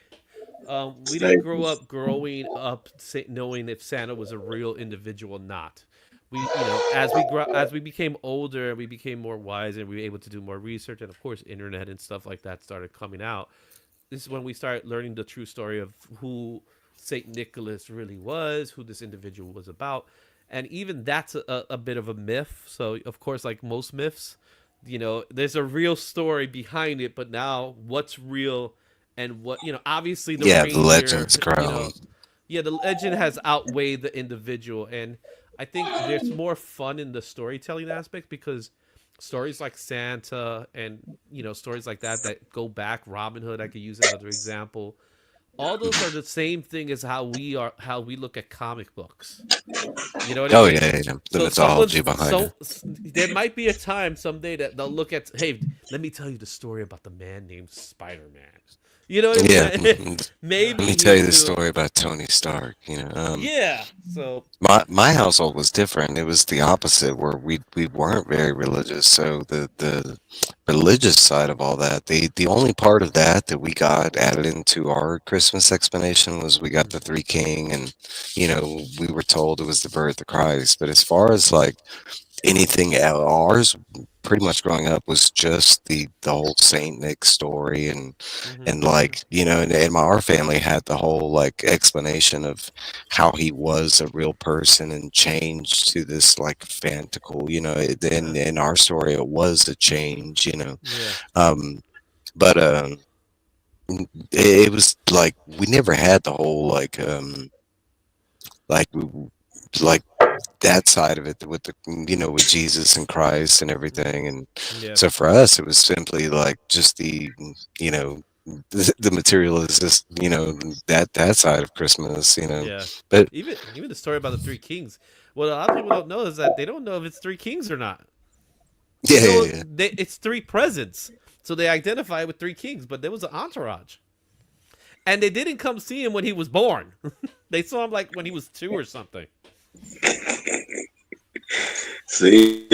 We didn't grow up growing up knowing if Santa was a real individual or not. we, you know, as we grow, as we became older, we became more wise, and we were able to do more research, and of course, internet and stuff like that started coming out. This is when we start learning the true story of who Saint Nicholas really was, who this individual was about, and even that's a bit of a myth. So of course, like most myths, you know, there's a real story behind it, but now what's real and what, you know, obviously the Yeah, the reindeer, legend's you grown. know, yeah, the legend has outweighed the individual, and I think there's more fun in the storytelling aspect because stories like Santa and, you know, stories like that that go back, Robin Hood, I could use another example. All those are the same thing as how we look at comic books. You know what I Oh mean? yeah, yeah, the So mythology behind it. there might be a time someday that they'll look at, hey, let me tell you the story about the man named Spider-Man. You know what I mean? Yeah, Maybe let me tell you you the do. story about Tony Stark. Yeah. So My household was different. It was the opposite, where we weren't very religious. So the religious side of all that, the only part of that that we got added into our Christmas explanation was we got the three king, and we were told it was the birth of Christ. But as far as like anything ours, pretty much growing up was just the whole Saint Nick story, mhm, and like and our family had the whole like explanation of how he was a real person and changed to this like fantastical, in our story it was a change, yeah. um but it was like we never had the whole like like that side of it with the with Jesus and Christ and Mhm, everything. And yeah. so for us it was simply like just you know the material is just that side of Christmas, Yeah. but Even the story about the three kings. What a lot of people don't know is that they don't know if it's three kings or not. They yeah, know yeah, it's three presents. So they identify with three kings, but there was an entourage. And they didn't come see him when he was born. They saw him like when he was 2 or something. See,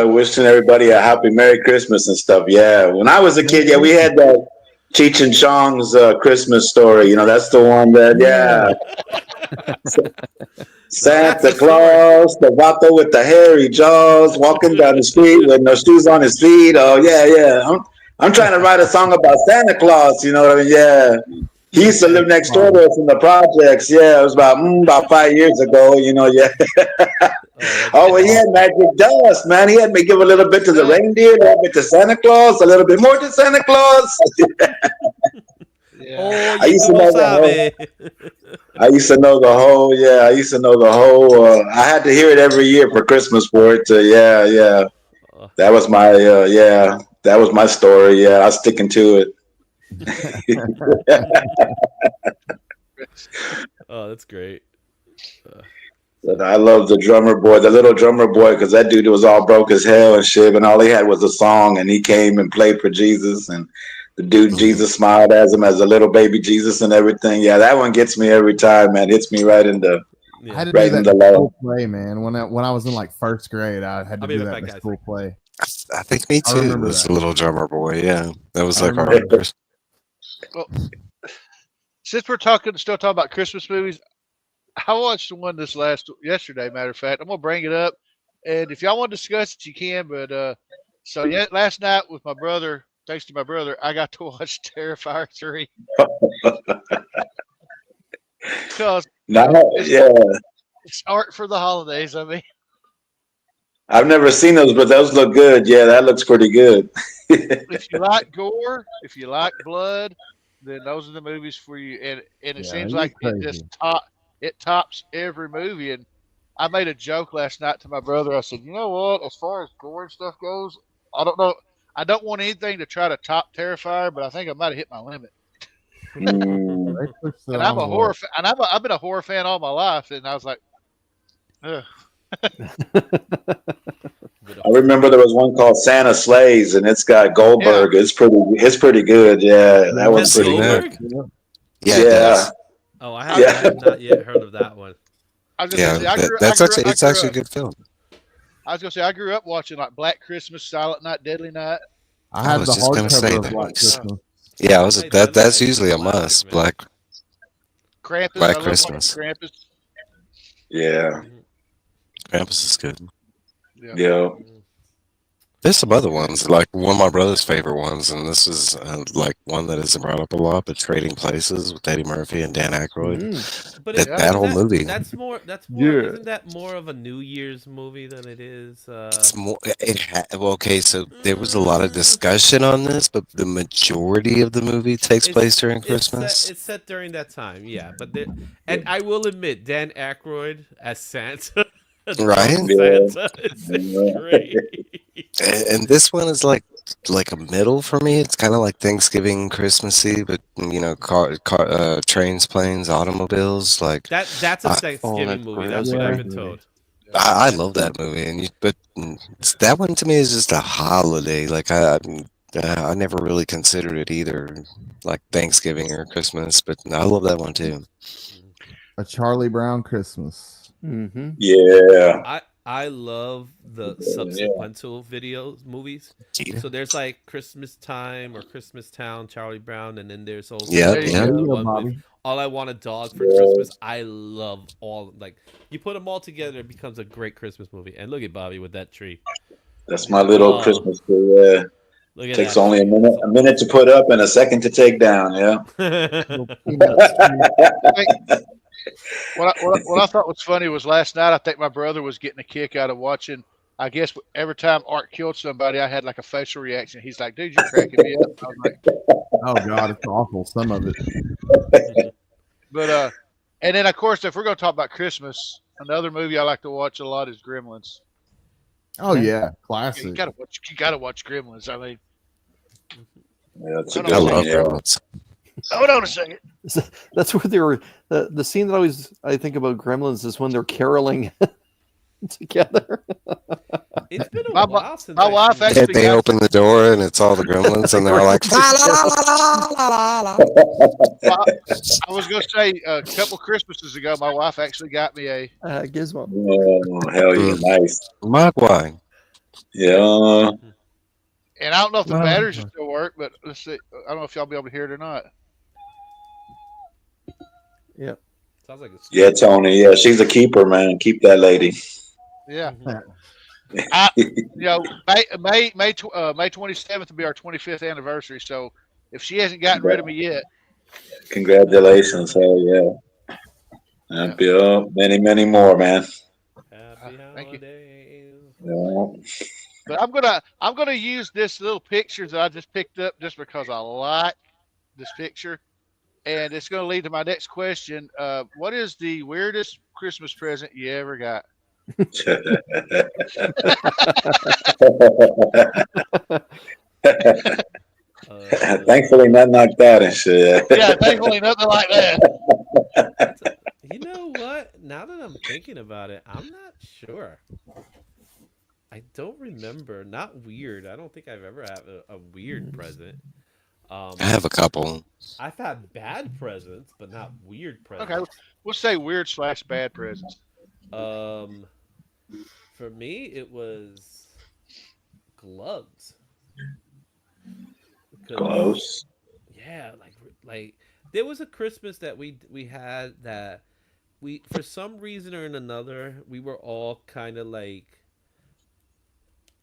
wishing everybody a happy Merry Christmas and stuff. Yeah, when I was a kid, yeah, we had that Cheech and Chong's Christmas story. You know, that's the one that, yeah, Now that's Santa a story. Claus, the vato with the hairy jaws, walking down the street with no shoes on his feet. Oh yeah, yeah. I'm trying to write a song about Santa Claus. You know what I mean? Yeah. He used to Santa live next door to Claus. us in the projects. Yeah, it was about 5 years ago. You know, yeah. Oh, that's Oh, well, he great. had magic dust, man. He had me give a little bit to the Yeah, reindeer, a little bit to Santa Claus, a little bit more to Santa Claus. yeah. Oh, I y used tú to lo know the whole. sabes. I used to know the whole. Yeah, I used to know the whole. I had to hear it every year for Christmas for it to. Yeah, yeah. Oh, That was my. Yeah, that was my story. Yeah, I was sticking to it. oh, that's great. But So, I love the drummer boy, the little drummer boy, because that dude was all broke as hell and shit, and all he had was a song, and he came and played for Jesus, and the dude hmm Jesus smiled at him as a little baby Jesus and everything. Yeah, that one gets me every time, man. Hits me I yeah. had to do right in that the in love. school play, man. When I was in like first grade, I had to I'll be do right that back, in a guys. school play. I think me I too remember was that. a little drummer boy. Yeah, that was I like our remember. Chris. Well, since we're still talking about Christmas movies, I watched one yesterday. Matter of fact, I'm gonna bring it up, and if y'all want to discuss it, you can. But so yeah, last night with my brother, thanks to my brother, I got to watch Terrifier 3 because Now, it's yeah, it's art for the holidays. I mean, I've never seen those, but those look good. Yeah, that looks pretty good. if you like gore, if you like blood, then those are the movies for you. And it Yeah, seems you're like crazy. it tops every movie. And I made a joke last night to my brother. I said, you know what? As far as gore and stuff goes, I don't know. I don't want anything to try to top Terrifier, but I think I might have hit my limit. Yeah, Mm. they pushed the And I'm a horror, envelope. and I've been a horror fan all my life. And I was like, ugh. Bit I of horror remember there fan. was one called Santa Slays, and it's got Yeah, Goldberg. It's pretty good. Yeah, Yeah, that It one's has Seen pretty that? good. Goldberg? yeah. Yeah, it Yeah, does. Oh, I, I yeah. have not yet heard of that one. I was just gonna Yeah, say, it's actually a good film. I was gonna say, I grew up watching like Black Christmas, Silent Night, Deadly Night. I I had was the just gonna say hardcover of that. Black Christmas. Yeah, Silent Night, that Deadly that's Night is a usually a classic, must. man. Krampus, Black I love watching Christmas. Krampus. Yeah. Mhm. Krampus is good. Yeah. There's some other ones, like one of my brother's favorite ones, and this is like one that isn't brought up a lot, but Trading Places with Eddie Murphy and Dan Aykroyd. But That, that whole movie. That's more. Yeah. Isn't that more of a New Year's movie than it is? It's more. Well, okay, so there was a lot of discussion on this, but the majority of the movie takes place during Christmas. It's set during that time, yeah. But and I will admit, Dan Aykroyd as Santa, Right? Santa, is great. And this one is like a middle for me. It's kind of like Thanksgiving, Christmassy, but trains, planes, automobiles. Like That's a Thanksgiving that's movie. great. That's That's what a I've great been movie. told. I love that movie, that one to me is just a holiday. Like I never really considered it either, like Thanksgiving or Christmas, but I love that one too. A Charlie Brown Christmas. Mm-hmm. Yeah. I love the subsequential videos movies. Yeah. So there's like Christmas Time or Christmas Town, Charlie Brown, and then there's also Yeah, the yeah. one Bobby. with All I Want a Dog for Christmas. I love all like you put them all together, it becomes a great Christmas movie. And look at Bobby with that tree. That's my little Christmas tree. Yeah. Look at Takes that only tree. a minute to put up and a second to take down. Yeah. What I thought was funny was last night. I think my brother was getting a kick out of watching. I guess every time Art killed somebody, I had like a facial reaction. He's like, "Dude, you're cracking me up." I was like, Oh God, it's awful. Some of it. but and then of course, if we're going to talk about Christmas, another movie I like to watch a lot is Gremlins. Oh yeah, Yeah, classic. you gotta watch Gremlins. I mean, Yeah, that's a I good I don't one. love Yeah. Gremlins. hold on a second. That's where they were. The scene that I think about Gremlins is when they're caroling together. It's been a My- while since my wife I've They, actually they got open the door and it's all the Gremlins, and they're like, "La, la, la, la, la, la, la." I was going to say a couple Christmases ago, my wife actually got me a. Gizmo. Oh, hell yeah. Nice. Mogwai. Yeah. And I don't know if the Wow. batteries will still work, but let's see. I don't know if y'all be able to hear it or not. Sounds like it's Yeah, Tony. Yeah, she's a keeper, man. Keep that lady. Yeah. Mhm. May 27th will be our 25th anniversary. So if she hasn't gotten rid of me yet, Congratulations. Hell yeah. Happy many, many more, man. Happy Thank you. holidays. Yeah. but I'm gonna use this little picture that I just picked up just because I like this picture, and it's gonna lead to my next question. What is the weirdest Christmas present you ever got? Thankfully, nothing like that and shit. Yeah, thankfully nothing like that. You know what? Now that I'm thinking about it, I'm not sure. I don't remember. Not weird. I don't think I've ever had a weird present. I have a couple. I've had bad presents, but not weird presents. Okay, we'll say weird / bad presents. For me, it was gloves. Because- Close. Yeah, like there was a Christmas that we had that we for some reason or another we were all kind of like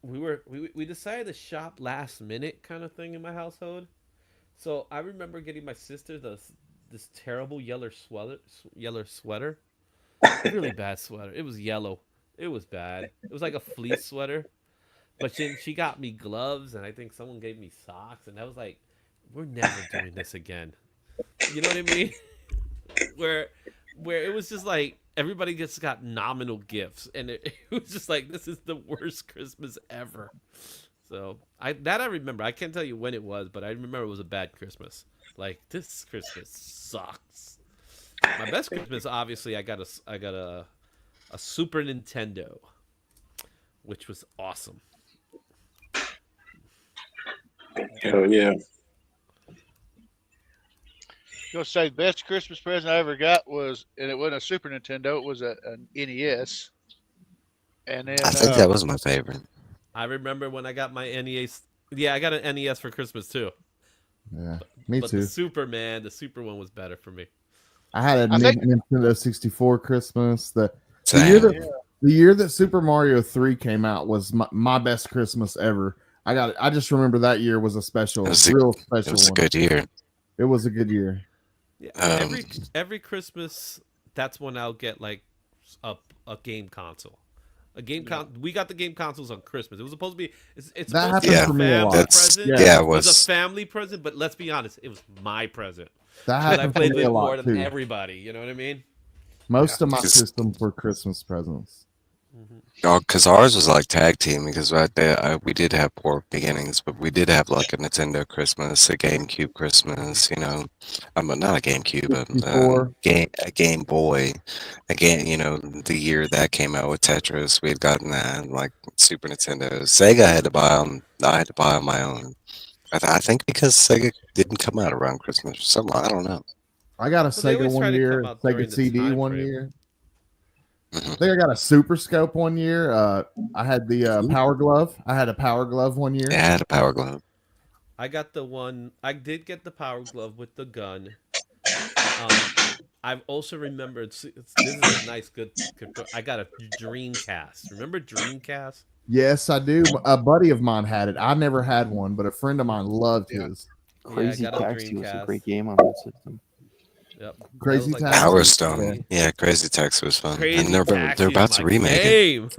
we decided to shop last minute kind of thing in my household. So I remember getting my sister this terrible yellow sweater, really bad sweater. It was yellow. It was bad. It was like a fleece sweater. But then she got me gloves, and I think someone gave me socks, and I was like, "We're never doing this again." You know what I mean? where it was just like everybody just got nominal gifts, and it was just like this is the worst Christmas ever. So I remember. I can't tell you when it was, but I remember it was a bad Christmas. Like this Christmas sucks. My best Christmas, obviously, I got a Super Nintendo, which was awesome. Hell yeah. Gonna say best Christmas present I ever got was, and it wasn't a Super Nintendo, it was an NES. And then I think that was my favorite. I remember when I got my NES. Yeah, I got an NES for Christmas too. Yeah, me But too. the Super one was better for me. I had a I think- Nintendo 64 Christmas. The Same. year The year that Super Mario 3 came out was my best Christmas ever. I just remember that year was a special, real It special was a one. good year. It was a good year. Yeah, Um, every Christmas, that's when I'll get like a game console. We got the game consoles on Christmas. It was supposed to be. It's That supposed to be happened a for me a lot. family That's present. Yeah. It was a family present, but let's be honest, it was my present. That Because I happened for played me with a more lot than too. everybody. You know what I mean? Most of my Because- systems were Christmas presents. because ours was like tag team. Because right there, we did have poor beginnings, but we did have like a Nintendo Christmas, a GameCube Christmas. You know, but not a GameCube, 64. a Game Boy, again. You know, the year that came out with Tetris, we had gotten that. Like Super Nintendo, Sega had to buy them. I had to buy on my own. I think because Sega didn't come out around Christmas or something. I don't know. I got a Well, they Sega always try one to year, come out during Sega the CD time one frame. year. Mhm. I think I got a Super Scope one year. I had the Power Glove. I had a Power Glove one year. It had a Power Glove. I got the one. I did get the Power Glove with the gun. I've also remembered. This is a nice, good. I got a Dreamcast. Remember Dreamcast? Yes, I do. A buddy of mine had it. I never had one, but a friend of mine loved his. Crazy got a Taxi was a Dreamcast. great game on that system. Yep. Crazy That was Taxi? Power Yeah. Stone. Yeah, Crazy Taxi was fun. Crazy and they're Taxi about is to my remake it. game.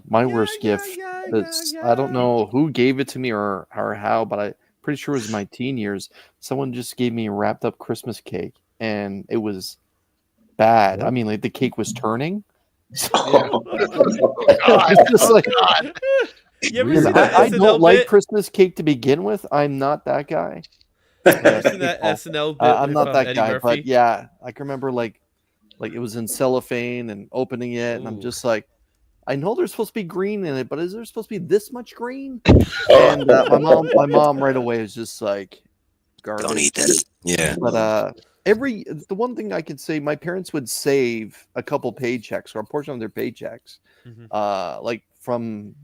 My worst gift. I don't know who gave it to me or how, but I pretty sure it was my teen years. Someone just gave me a wrapped up Christmas cake, and it was bad. I mean, like the cake was turning. So it's just like You ever And see that I SNL don't like bit? Christmas cake to begin with. I'm not that guy. You ever seen that SNL bit I'm with not that Eddie guy, Murphy? but yeah, I can remember like it was in cellophane and opening it, and I'm Ooh. just like, I know there's supposed to be green in it, but is there supposed to be this much green? Oh. And my mom right away was just like, garbage. Don't eat that. Yeah. But the one thing I could say, my parents would save a couple paychecks or a portion of their paychecks, like from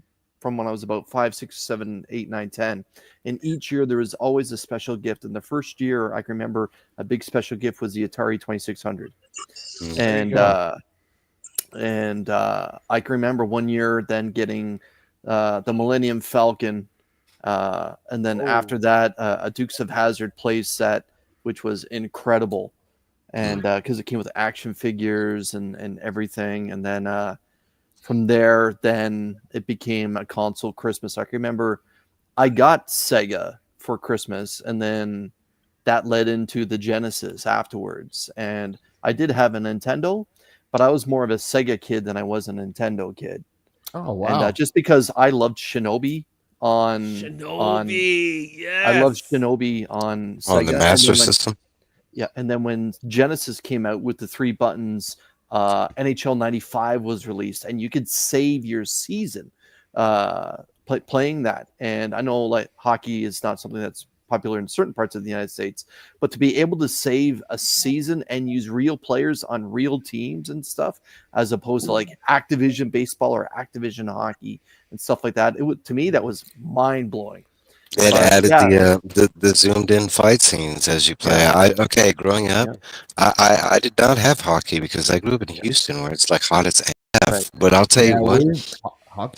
when I was about 5, 6, 7, 8, 9, 10. And each year there was always a special gift. And the first year I can remember a big special gift was the Atari 2600. And I can remember one year then getting the Millennium Falcon, and then after that a Dukes of Hazzard play set, which was incredible, and because it came with action figures and everything. And then from there, then it became a console Christmas. I can remember I got Sega for Christmas, and then that led into the Genesis afterwards. And I did have a Nintendo, but I was more of a Sega kid than I was a Nintendo kid. Oh wow! And just because I loved Shinobi on Yes. I loved Shinobi on Sega. On the Master System. Yeah, and then when Genesis came out with the 3 buttons, NHL 95 was released, and you could save your season playing that. And I know like hockey is not something that's popular in certain parts of the United States, but to be able to save a season and use real players on real teams and stuff, as opposed to like Activision baseball or Activision hockey and stuff like that, to me that was mind blowing. It added the zoomed in fight scenes as you play. Growing up, I did not have hockey because I grew up in Houston where it's like hot as F. Right. But I'll tell you what,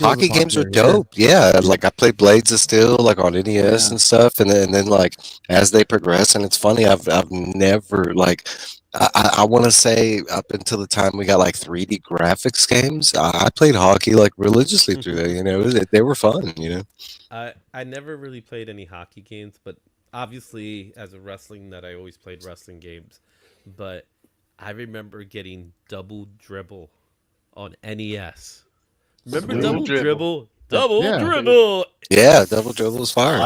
hockey games are dope. Yeah, like I play Blades of Steel like on NES and stuff, and then like as they progress, and it's funny, I've never like I want to say up until the time we got like 3D graphics games, I played hockey like religiously through that. You know, they were fun. You know. I never really played any hockey games, but obviously as a wrestling nut, I always played wrestling games. But I remember getting Double Dribble on NES. Remember Double Dribble? Double Dribble! Yeah, Double Dribble was fire.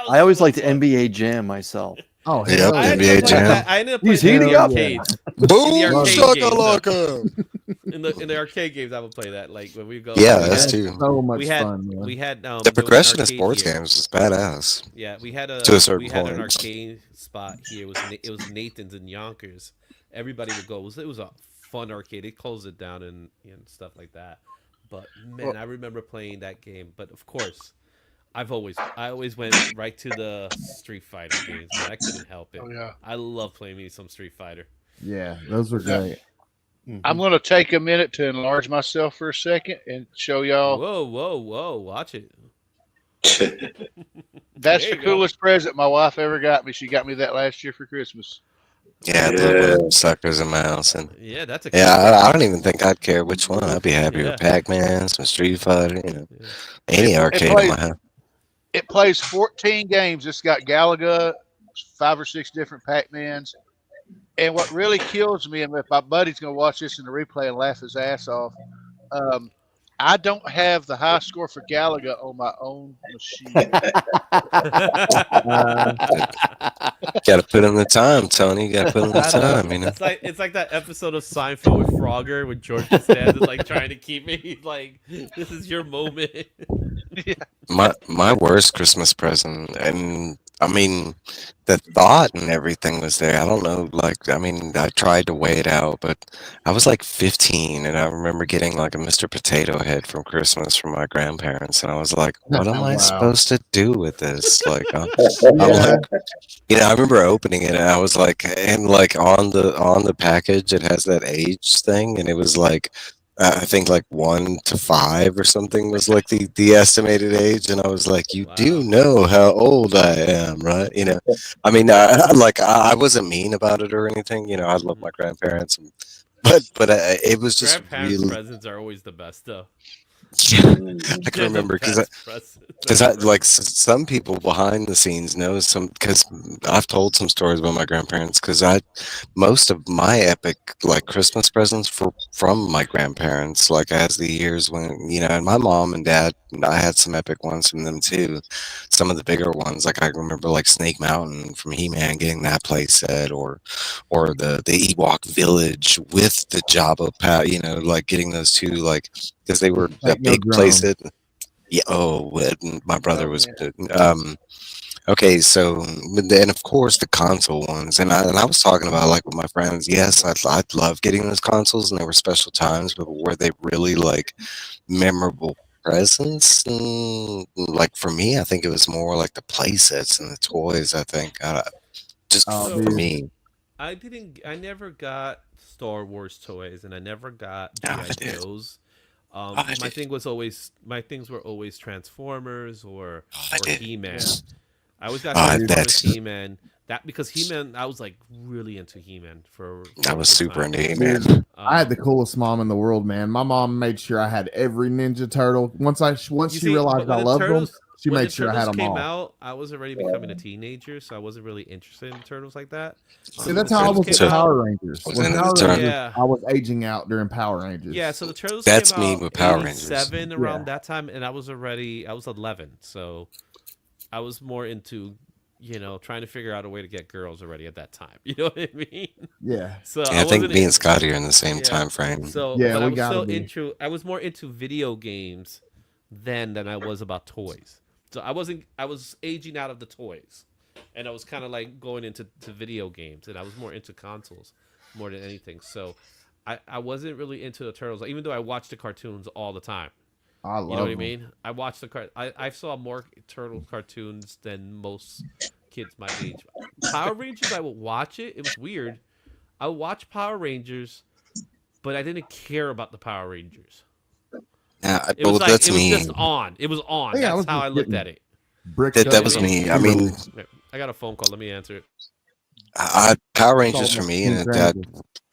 I always liked NBA Jam myself. Oh, yep, NBA Jam. I ended up He's playing heating the up. arcades. Boom, arcade shakalaka. In the arcade games, I would play that. Like when we go. Yeah, that's too. So much we had fun. Man. we had The progression of sports games is badass. Yeah, we had to a certain an point. arcade spot here. It was Nathan's in Yonkers. Everybody would go. It was a fun arcade. They closed it down and stuff like that. But man, I remember playing that game. But of course, I always went right to the Street Fighter games. Man. I couldn't help it. Oh yeah. I love playing me some Street Fighter. Yeah, those were great. I'm going to take a minute to enlarge myself for a second and show y'all. Whoa, whoa, whoa! Watch it. That's There the you go. coolest present my wife ever got me. She got me that last year for Christmas. Yeah, I put one of them suckers in my house, and Yeah, that's a yeah, keeper. I don't even think I'd care which one. I'd be happy with Yeah. Pac-Man, some Street Fighter, Yeah. any It arcade in plays my house. it plays 14 games. It's got Galaga, 5 or 6 different Pac-Mans. And what really kills me, and if my buddy's going to watch this in the replay and laugh his ass off, um, I don't have the high score for Galaga on my own machine. Got to put in the time, Tony. You got to put in the I know. time, It's like that episode of Seinfeld with Frogger when George Costanza is like trying to keep me. He's like, "This is your moment." My worst Christmas present, and I mean, the thought and everything was there. I don't know, like, I mean, I tried to weigh it out, but I was like 15, and I remember getting like a Mr. Potato Head from Christmas from my grandparents, and I was like, what am I Wow. supposed to do with this? Like, I'm Yeah. like, I remember opening it, and I was like, and like on the package, it has that age thing, and it was like, I think like 1 to 5 or something was like the estimated age, and I was like, "You do Wow. know how old I am, right?" I mean, like I wasn't mean about it or anything. I love my grandparents, but it was just Grandparents' really. presents are always the best, though. I can They're the remember because best presents. like some people behind the scenes know some because I've told some stories about my grandparents because most of my epic like Christmas presents from my grandparents like as the years when and my mom and dad, I had some epic ones from them too. Some of the bigger ones, like I remember like Snake Mountain from He-Man, getting that play set, or the Ewok Village with the Jabba like getting those two, like because they were a Ain't no big place grown. that. Yeah. Oh, my brother Oh was. man, Okay, so but then of course the console ones, and I was talking about like with my friends. Yes, I'd love getting those consoles, and they were special times, but were they really like memorable presents? Like for me, I think it was more like the play sets and the toys. I think just Oh, So for dude. me, I never got Star Wars toys, and I never got oh, I GI did. Joes. Oh, I did. My things were always Transformers or Oh, I did. He Man. yeah. I always got Oh, Transformers, That's He Man. That because He Man, I was like really into He Man I for a was good super time. into Dude, He-Man. I had the Um, coolest mom in the world, man. My mom made sure I had every Ninja Turtle. Once you she see, but realized I loved them, she when the made sure I had Turtles them came all. out, I was already becoming a teenager, so I wasn't really interested in Turtles like that. See, So when the that's how I Turtles was came with So out, Power Rangers. was With into the Power turn. Rangers, yeah, I was aging out during Power Rangers. yeah. So the Turtles That's came me out with Power Rangers. '87 around Yeah. that time, and I was 11, so I was more into trying to figure out a way to get girls already at that time. You know what I mean? Yeah. So Yeah, I I think wasn't. me and Scotty are in the same Yeah. time frame. So, Yeah, but I we was gotta still be. into. I was more into video games then than I was about toys. So I wasn't. I was aging out of the toys, and I was kind of like going into video games, and I was more into consoles more than anything. So I wasn't really into the turtles, even though I watched the cartoons all the time. I You know what love I them. mean? I watched I saw more turtle cartoons than most kids my age. Power Rangers, I would watch it. It was weird. I would watch Power Rangers, but I didn't care about the Power Rangers. Yeah, It was well, like that's it was me. just on. It was on. Yeah, I That's was how I just looked getting at it. bricked That You know up that what I was from mean? me. I Subaru. mean, I got a phone call. Let me answer it. Power It's all Rangers for about me, Pink and that Ranger.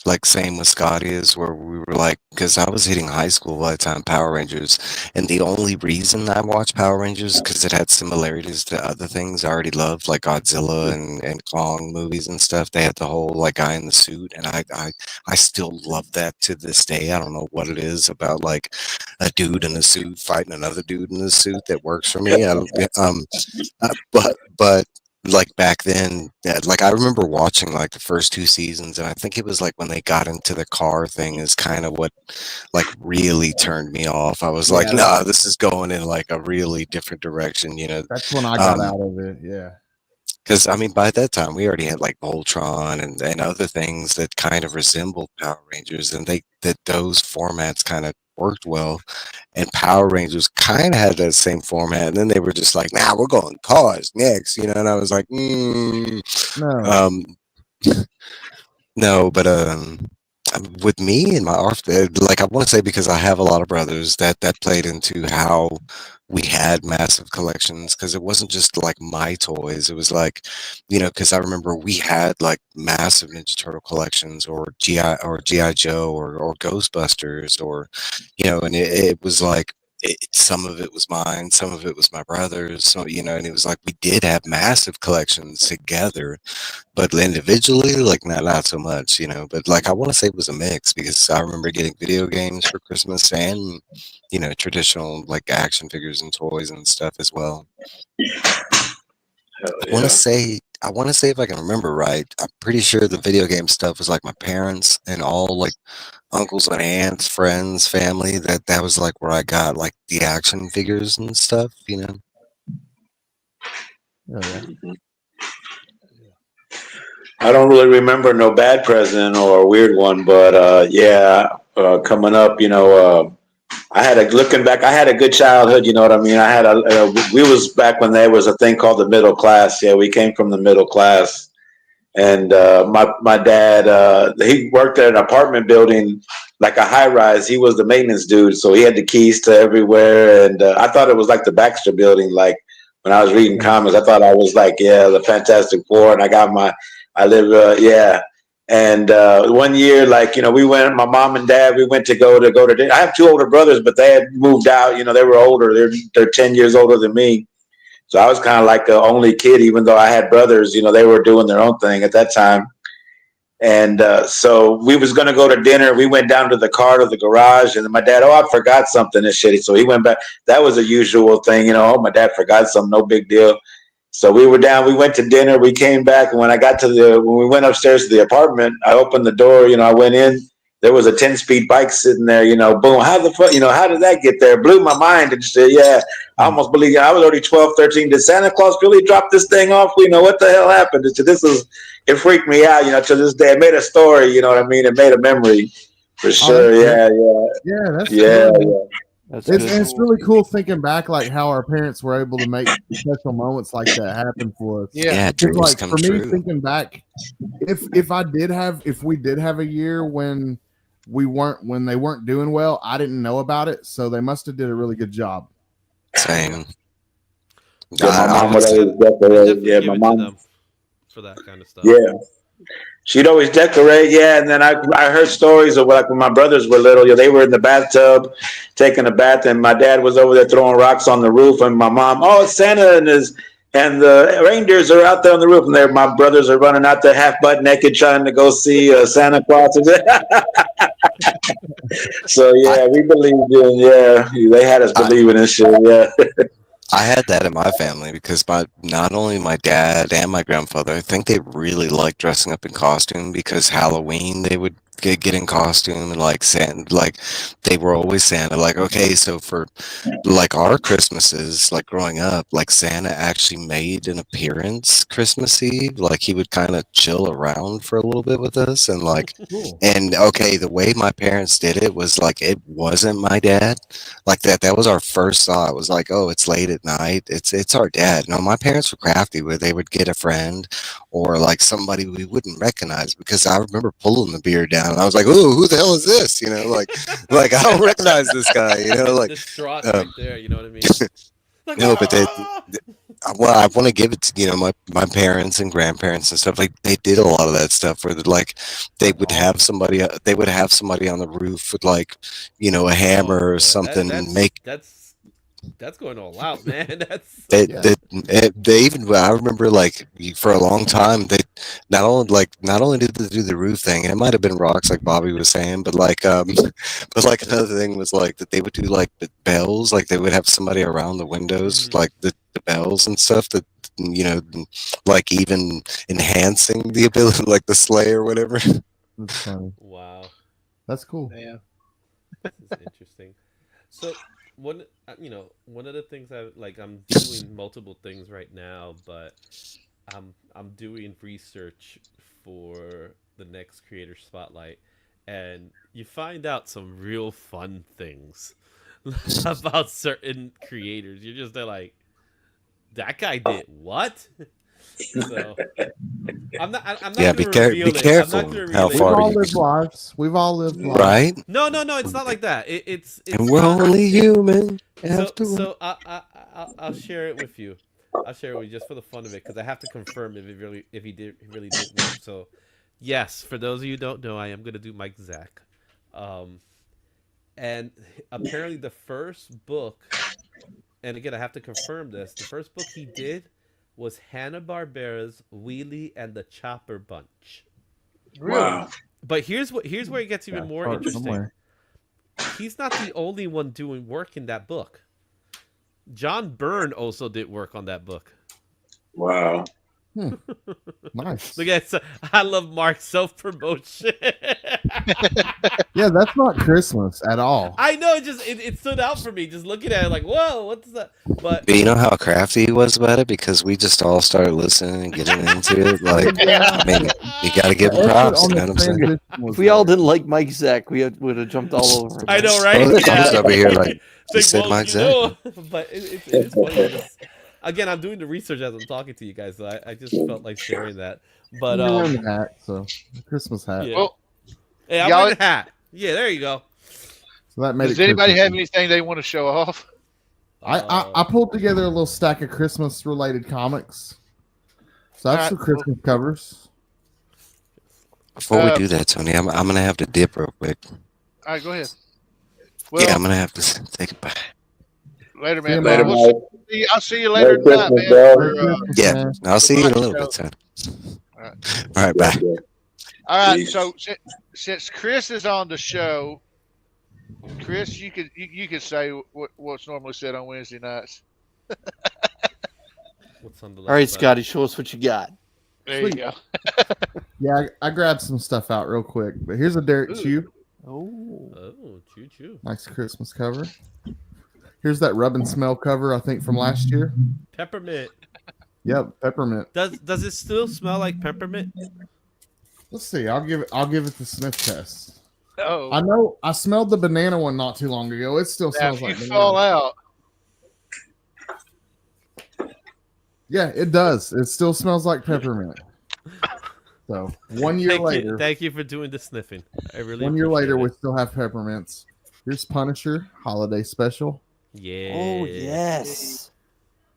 like same with Scotty is where we were like, because I was hitting high school by the time Power Rangers, and the only reason I watched Power Rangers because it had similarities to other things I already loved, like Godzilla and Kong movies and stuff. They had the whole like guy in the suit, and I still love that to this day. I don't know what it is about like a dude in a suit fighting another dude in a suit that works for me. I don't, but like back then, yeah, like I remember watching like the first 2 seasons, and I think it was like when they got into the car thing is kind of what like really turned me off. I was like, Yeah, nah, this is going in like a really different direction, that's when I got Um, out of it. Yeah. because I mean, by that time we already had like Voltron and other things that kind of resembled Power Rangers, and those formats kind of worked well. And Power Rangers kind of had that same format, and then they were just like, "Nah, we're going cars next," And I was like, No. um, "No," but with me and my art, like I want to say because I have a lot of brothers that played into how we had massive collections because it wasn't just like my toys. It was like, because I remember we had like massive Ninja Turtle collections or GI Joe or Ghostbusters or, and it was like. Some of it was mine, some of it was my brother's, so and it was like we did have massive collections together, but individually, like not so much, But like I want to say it was a mix because I remember getting video games for Christmas and traditional like action figures and toys and stuff as well. Hell I want to yeah. say I want to say if I can remember right, I'm pretty sure the video game stuff was like my parents and all like uncles and aunts, friends, family. That was like where I got like the action figures and stuff. Oh yeah. I don't really remember no bad present or a weird one, but yeah, coming up, I had looking back, I had a good childhood. You know what I mean? I had we was back when there was a thing called the middle class. Yeah, we came from the middle class, and my dad, he worked at an apartment building, like a high rise. He was the maintenance dude, so he had the keys to everywhere. And I thought it was like the Baxter Building. Like when I was reading comics, I thought I was like, yeah, the Fantastic Four, and I live, yeah. And one year, like we went. My mom and dad, we went to go to dinner. I have two older brothers, but they had moved out. They were older. They're 10 years older than me. So I was kind of like the only kid, even though I had brothers. They were doing their own thing at that time. And so we was gonna go to dinner. We went down to the car to the garage, and my dad, oh, I forgot something and shitty. So he went back. That was a usual thing, oh, my dad forgot something, no big deal. So we were down. We went to dinner. We came back, and when we went upstairs to the apartment, I opened the door. I went in. There was a 10-speed bike sitting there. Boom. How the fuck? How did that get there? Blew my mind. And said, yeah, I almost believe. I was already 12, 13. Did Santa Claus really drop this thing off? What the hell happened? It freaked me out. To this day, it made a story. You know what I mean? It made a memory for sure. Yeah, Yeah, that's yeah, good. yeah. That's It's, good. it's really cool thinking back, like how our parents were able to make special moments like that happen for us. Yeah. Because, Dreams like come for me, true. thinking back, if we did have a year when they weren't doing well, I didn't know about it, so they must have did a really good job. Same. Yeah, my I mom would was always We decorate. definitely Yeah, give my it to mom. them for that kind of stuff. Yeah. She'd always decorate, yeah. And then I heard stories of like when my brothers were little, they were in the bathtub taking a bath, and my dad was over there throwing rocks on the roof, and my mom, oh, it's Santa and the reindeers are out there on the roof, and my brothers are running out there half butt naked trying to go see Santa Claus. So I, yeah, we believed in, yeah, they had us I believing in shit, yeah. I had that in my family because not only my dad and my grandfather, I think they really liked dressing up in costume because Halloween they would get in costume and like Santa, like they were always Santa. Like okay, so for like our Christmases, like growing up, like Santa actually made an appearance Christmas Eve. Like he would kind of chill around for a little bit with us and like. Cool. And okay, the way my parents did it was like it wasn't my dad like that was our first thought. It was like, oh, it's late at night. It's our dad. No, my parents were crafty where they would get a friend or like somebody we wouldn't recognize because I remember pulling the beard down and I was like, oh, who the hell is this? Like I don't recognize this guy, like Distraught um, right there. You know what I mean? Like, no, but ah! well, I want to give it to my parents and grandparents and stuff. Like they did a lot of that stuff where like they would have somebody on the roof with like a Oh hammer or man, something and make that's going all out, man. That's They, Yeah. they even I remember like for a long time they not only did they do the roof thing and it might have been rocks like Bobby was saying but like but like another thing was like that they would do like the bells like they would have somebody around the windows Mhm. like the bells and stuff that like even enhancing the ability like the sleigh or whatever. That's funny. Wow. That's cool. Yeah. This is interesting. So one of the things I'm doing multiple things right now, but I'm doing research for the next creator spotlight, and you find out some real fun things about certain creators. You're just there like, that guy did what? So I'm not Yeah, gonna reveal be it. I'm careful not gonna how reveal it. We've far all you lived lives. We've all lived lives. right, No, it's not like that. It's and we're not. only human So after all. so I'll share it with you. I'll share it with you just for the fun of it because I have to confirm if he really did work. So yes, for those of you who don't know, I am gonna do Mike Zack. And apparently the first book, and again I have to confirm this, the first book he did was Hanna-Barbera's Wheelie and the Chopper Bunch. Really? Wow. But here's where it gets even Yeah, more start interesting. somewhere. He's not the only one doing work in that book. John Byrne also did work on that book. Wow. Nice. Look at I love Mark's self-promotion. Yeah, that's not Christmas at all. I know, it stood out for me just looking at it like, whoa, what's that? But But you know how crafty he was about it because we just all started listening and getting into it. Like, I mean, you got to give him The effort props. on You know the what I'm saying? transition was If we all there. didn't like Mike Zack, we would have jumped all over him. I know, Oh, right? the comes over here like, he It's said well, Mike you Zack. know, but it is funny. Again, I'm doing the research as I'm talking to you guys, so I just felt like sharing that. But You're wearing the hat, so the Christmas hat. yeah. Well, Hey, I'm y'all- wearing the hat. Yeah, there you go. So that made does it anybody Christmas. have anything they want to show off? I pulled together a little stack of Christmas related comics. So that's the Christmas covers. Before we do that, Tony, I'm going to have to dip real quick. All right, go ahead. Well, Yeah, I'm going to have to take a bye. later, man. See you, Later, We'll Mike. I'll see you later Merry tonight, Christmas, man. bro. Merry For, Christmas, Yeah, man. I'll see you in a Mike little show. bit, Tony. All right. All right, bye. All right. Peace. So since Chris is on the show, Chris, you could say what's normally said on Wednesday nights. What's on the All right, left side? Scotty, show us what you got. There Sweet. you go. Yeah, I grabbed some stuff out real quick. But here's a Derek Ooh. Chew. Oh, Oh, choo. Nice Christmas cover. Here's that Rub and Smell cover, I think, from last year. Peppermint. Yep, peppermint. Does it still smell like peppermint? Let's see. I'll give it the sniff test. Oh, I know I smelled the banana one not too long ago. It still now smells if like you banana. fall out, Yeah, it does. It still smells like peppermint. So 1 year later, Thank you for doing the sniffing. I really 1 year later, appreciate we it. still have peppermints. Here's Punisher Holiday Special. Yeah. oh yes.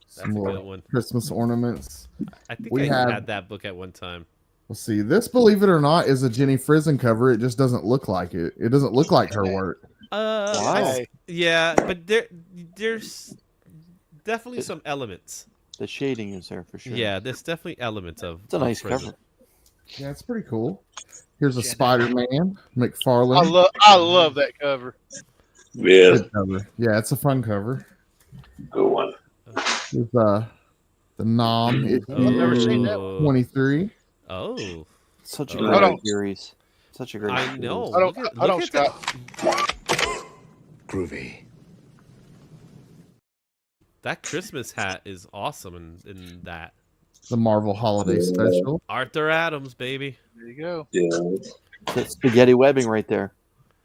That's Some a more good one. Christmas ornaments. I think We I have- had that book at one time. Let's see. This, believe it or not, is a Jenny Frizen cover. It just doesn't look like it. It doesn't look like her work. Wow. Yeah, but there's definitely some elements. The shading is there for sure. Yeah, there's definitely elements of. It's a nice Frizen. cover. Yeah, it's pretty cool. Here's a Jenny. Spider-Man McFarlane. I love that cover. Yeah, Good cover. Yeah, it's a fun cover. good one. Here's the Nom issue I've never seen that Oh. 23. Oh, Such a Oh. great Hold on. series. Such a great. I series. know. I don't, Look at- I don't, look at Scott. Groovy. that Christmas hat is awesome in that. The Marvel Holiday Special. Arthur Adams, baby. There you go. Yeah. That's spaghetti webbing right there.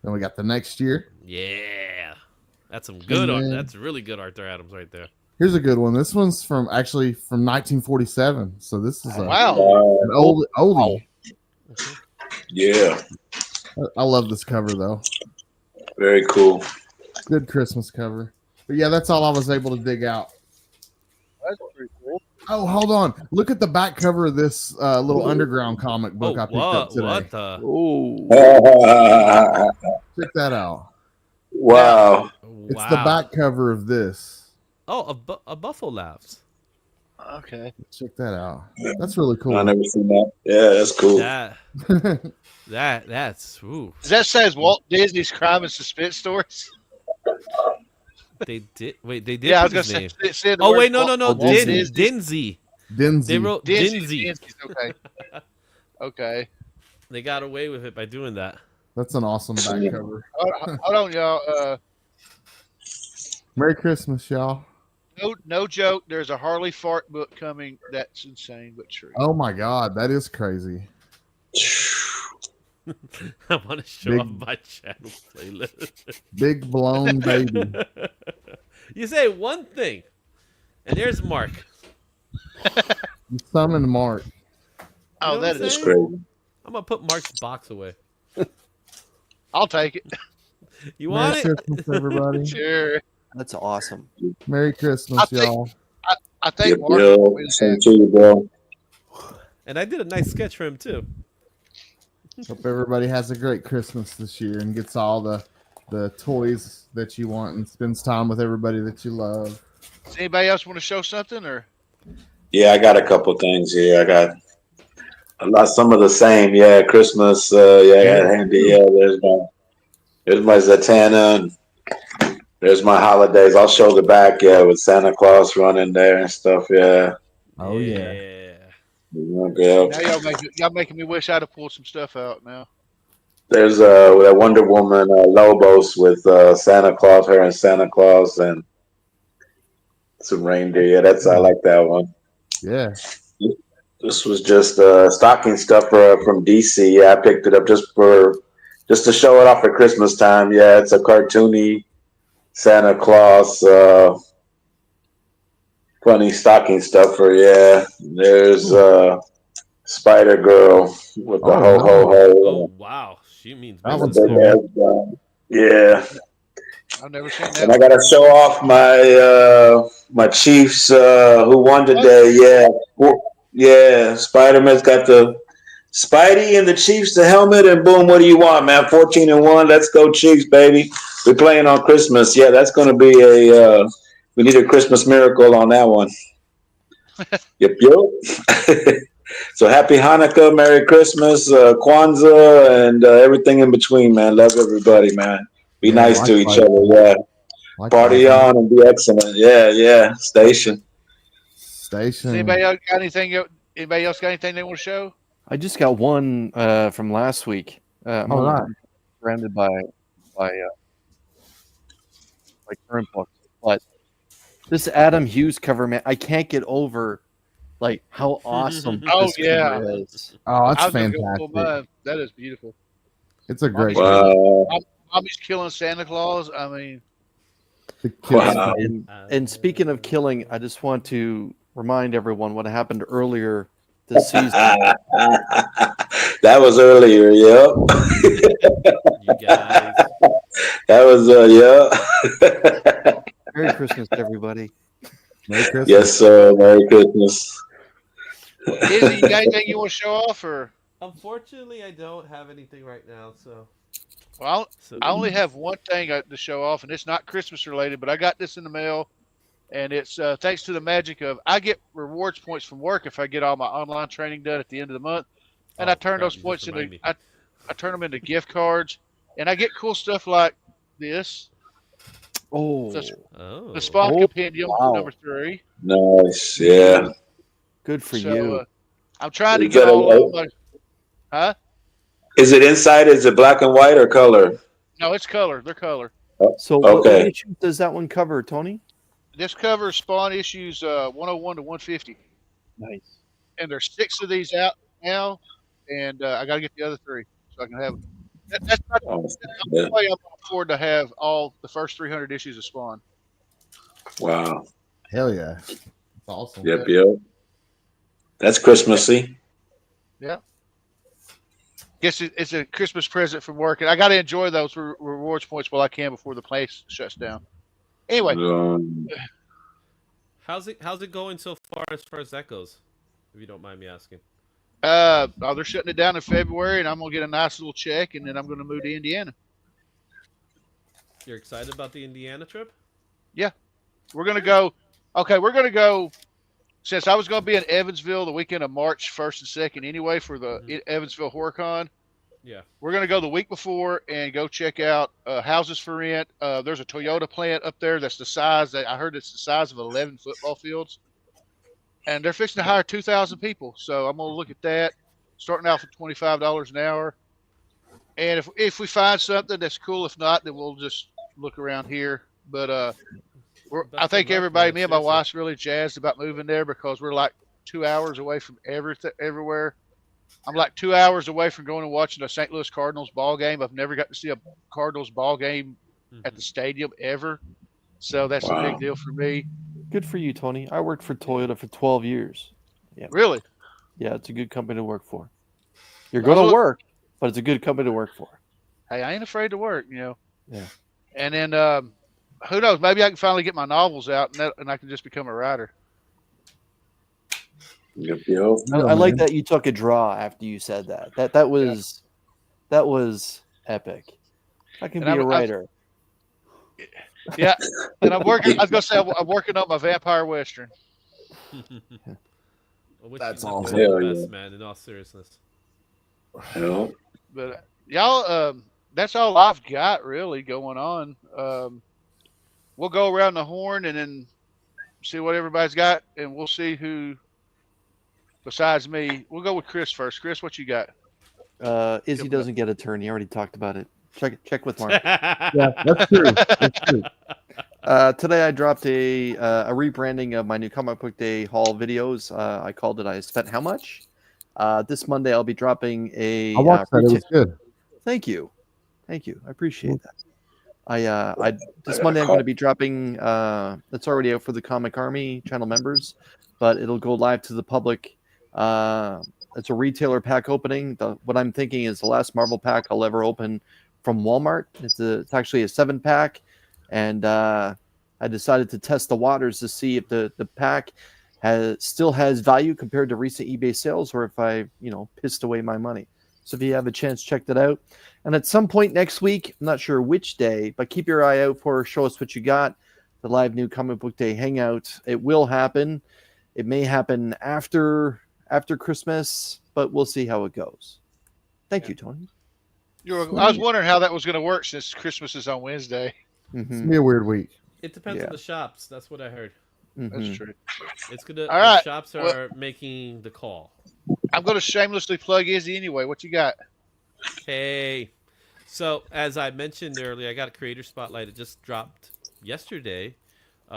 Then we got the next year. Yeah, that's some good art. then- That's really good Arthur Adams right there. Here's a good one. This one's from 1947. So this is Wow. an oldie. Yeah. I love this cover though. Very cool. Good Christmas cover. But yeah, that's all I was able to dig out. That's pretty cool. Oh, hold on. Look at the back cover of this little underground comic book I picked up today. What the? Oh, Check that out. Wow. It's the back cover of this. Oh, a Buffalo Laughs. Okay. Check that out. That's really cool. I never seen that. Yeah, that's cool. That's ooh. Does that say Walt Disney's Crime and Suspense Stories? They did. Wait, they did. Yeah, I was put gonna his say. name. It said the Oh word wait, no. Walt Disney. Dinsey. Dinzy. They wrote Disney. Dinsey. Okay. Okay. They got away with it by doing that. That's an awesome back cover. Hold on, y'all. Merry Christmas, y'all. No joke. There's a Harley Fart book coming. That's insane, but true. Oh my God, that is crazy. I want to show Big- off my channel playlist. Big blown baby. You say one thing, and there's Mark. You summoned Mark. You Oh, know what that I'm That's is. saying? crazy. I'm gonna put Mark's box away. I'll take it. You Merry want it? Christmas, everybody. Sure. That's awesome. Merry I Christmas, think y'all. I think Yep, Mark would want yo. me to Same have. to you, bro. And I did a nice sketch for him too. Hope everybody has a great Christmas this year and gets all the toys that you want and spends time with everybody that you love. Does anybody else want to show something or? Yeah, I got a couple things here. I got a lot, some of the same. Yeah, Christmas. Yeah, I got handy. Yeah, there's my Zatanna, and there's my holidays. I'll show the back. Yeah, with Santa Claus running there and stuff. Yeah, Oh yeah. yeah. Now y'all making me wish I'd have pulled some stuff out now. There's a Wonder Woman Lobos with Santa Claus, her and Santa Claus, and some reindeer. Yeah, I like that one. Yeah. This was just stocking stuffer from DC. Yeah, I picked it up just to show it off at Christmas time. Yeah, it's a cartoony Santa Claus funny stocking stuffer. Yeah, there's Spider Girl with the Oh, ho ho ho Oh wow, she means That and the business. one's big cool. ass gun. Yeah, I've never seen that. and I gotta show off my Chiefs who won today. Yeah, yeah. Spider-Man's got the Spidey and the Chiefs, the helmet, and boom. What do you want, man? 14-1. Let's go Chiefs, baby. We're playing on Christmas. Yeah, that's gonna be a. We need a Christmas miracle on that one. Yep, yep. So happy Hanukkah, Merry Christmas, Kwanzaa, and everything in between, man. Love everybody, man. Be Yeah, nice to each likewise. other. Yeah. Likewise. Party on and be excellent. Yeah, yeah. Station. Does Station. anybody else got anything? Anybody else got anything they want to show? I just got one from last week. I'm All a right. little surrounded by current books, but this Adam Hughes cover, man, I can't get over like how awesome Oh, this yeah. cover is. Oh, I that's was gonna go pull fantastic. mine. That is beautiful. It's a great Wow. Mommy's killing Santa Claus. I mean, the kids. Wow. And speaking of killing, I just want to remind everyone what happened earlier this season. That was earlier. Yep. You guys. That was yeah. Merry Christmas, everybody. Merry Christmas. Yes, sir. Merry Christmas. Izzy, you got anything you want to show off or? Unfortunately, I don't have anything right now. So, Well, so I only have one thing to show off, and it's not Christmas related, but I got this in the mail, and it's thanks to the magic of I get rewards points from work if I get all my online training done at the end of the month, and Oh, I turn crap, those you just points into remind me. I turn them into gift cards, and I get cool stuff like this, Oh, oh, the Spawn Oh, Compendium wow. number 3. Nice. Yeah. good for So you. I'm trying to Is get that all of my. Huh? Is it inside? Is it black and white or color? No, it's color. They're color. So, what Okay. issue does that one cover, Tony? This covers Spawn issues 101 to 150, Nice. and there's 6 of these out now, and I got to get the other 3 so I can have. That's not Oh, the yeah. only way I'm going to afford to have all the first 300 issues of Spawn. Wow. Hell yeah. That's awesome. Yep. Yep. That's Christmassy. Guess it's a Christmas present from work, and I got to enjoy those rewards points while I can before the place shuts down. Anyway, how's it going so far as that goes? If you don't mind me asking. they're shutting it down in February, and I'm gonna get a nice little check, and then I'm gonna move to Indiana. You're excited about the Indiana trip? We're gonna go. Okay, we're gonna go. Since I was gonna be in Evansville the weekend of March 1st and 2nd anyway for the Evansville HorrorCon, Yeah. we're gonna go the week before and go check out houses for rent. There's a Toyota plant up there that's the size that I heard it's the size of 11 football fields, and they're fixing to hire 2,000 people. So I'm gonna look at that, starting out for $25 an hour. And if we find something that's cool, if not, then we'll just look around here. But I think everybody, me and my wife's really jazzed about moving there because we're like 2 hours away from everywhere. I'm like 2 hours away from going and watching a St. Louis Cardinals ball game. I've never got to see a Cardinals ball game at the stadium ever. So that's a Wow. big deal for me. Good for you, Tony. I worked for Toyota for 12 years. Yeah. Really? Yeah, it's a good company to work for. You're I going to look- work, but it's a good company to work for. Hey, I ain't afraid to work, you know. Yeah. And then who knows? Maybe I can finally get my novels out, and I can just become a writer. Yep. I like that you took a draw after you said that. That was epic. I can And be a I've- writer. Yeah, and I'm working. I was gonna say I'm working on my vampire western. I wish That's you nothing awesome. but Hell the yeah. best, man. In all seriousness. But y'all, that's all I've got really going on. We'll go around the horn and then see what everybody's got, and we'll see who besides me. We'll go with Chris first. Chris, what you got? Izzy Coming up. doesn't get a turn. He already talked about it. Check with Mark. Yeah, that's true. That's true. Today I dropped a rebranding of my new comic book day haul videos. I called it "I Spent How Much." This Monday I'll be dropping a. I watched that. It was good. Thank you. I appreciate that. This Monday I'm going to be dropping. It's already out for the Comic Army channel members, but it'll go live to the public. It's a retailer pack opening. What I'm thinking is the last Marvel pack I'll ever open from Walmart. It's actually a 7-pack, and I decided to test the waters to see if the pack still has value compared to recent eBay sales, or if I pissed away my money. So if you have a chance, check that out. And at some point next week, I'm not sure which day, but keep your eye out for Show Us What You Got, the live new comic book day hangout. It will happen. It may happen after Christmas, but we'll see how it goes. Thank you, Tony. I was wondering how that was going to work since Christmas is on Wednesday. It's gonna be a weird week. It depends on the shops. That's what I heard. That's true. It's gonna. All right. The shops are making the call. I'm going to shamelessly plug Izzy anyway. What you got? Hey, so as I mentioned earlier, I got a creator spotlight. It just dropped yesterday.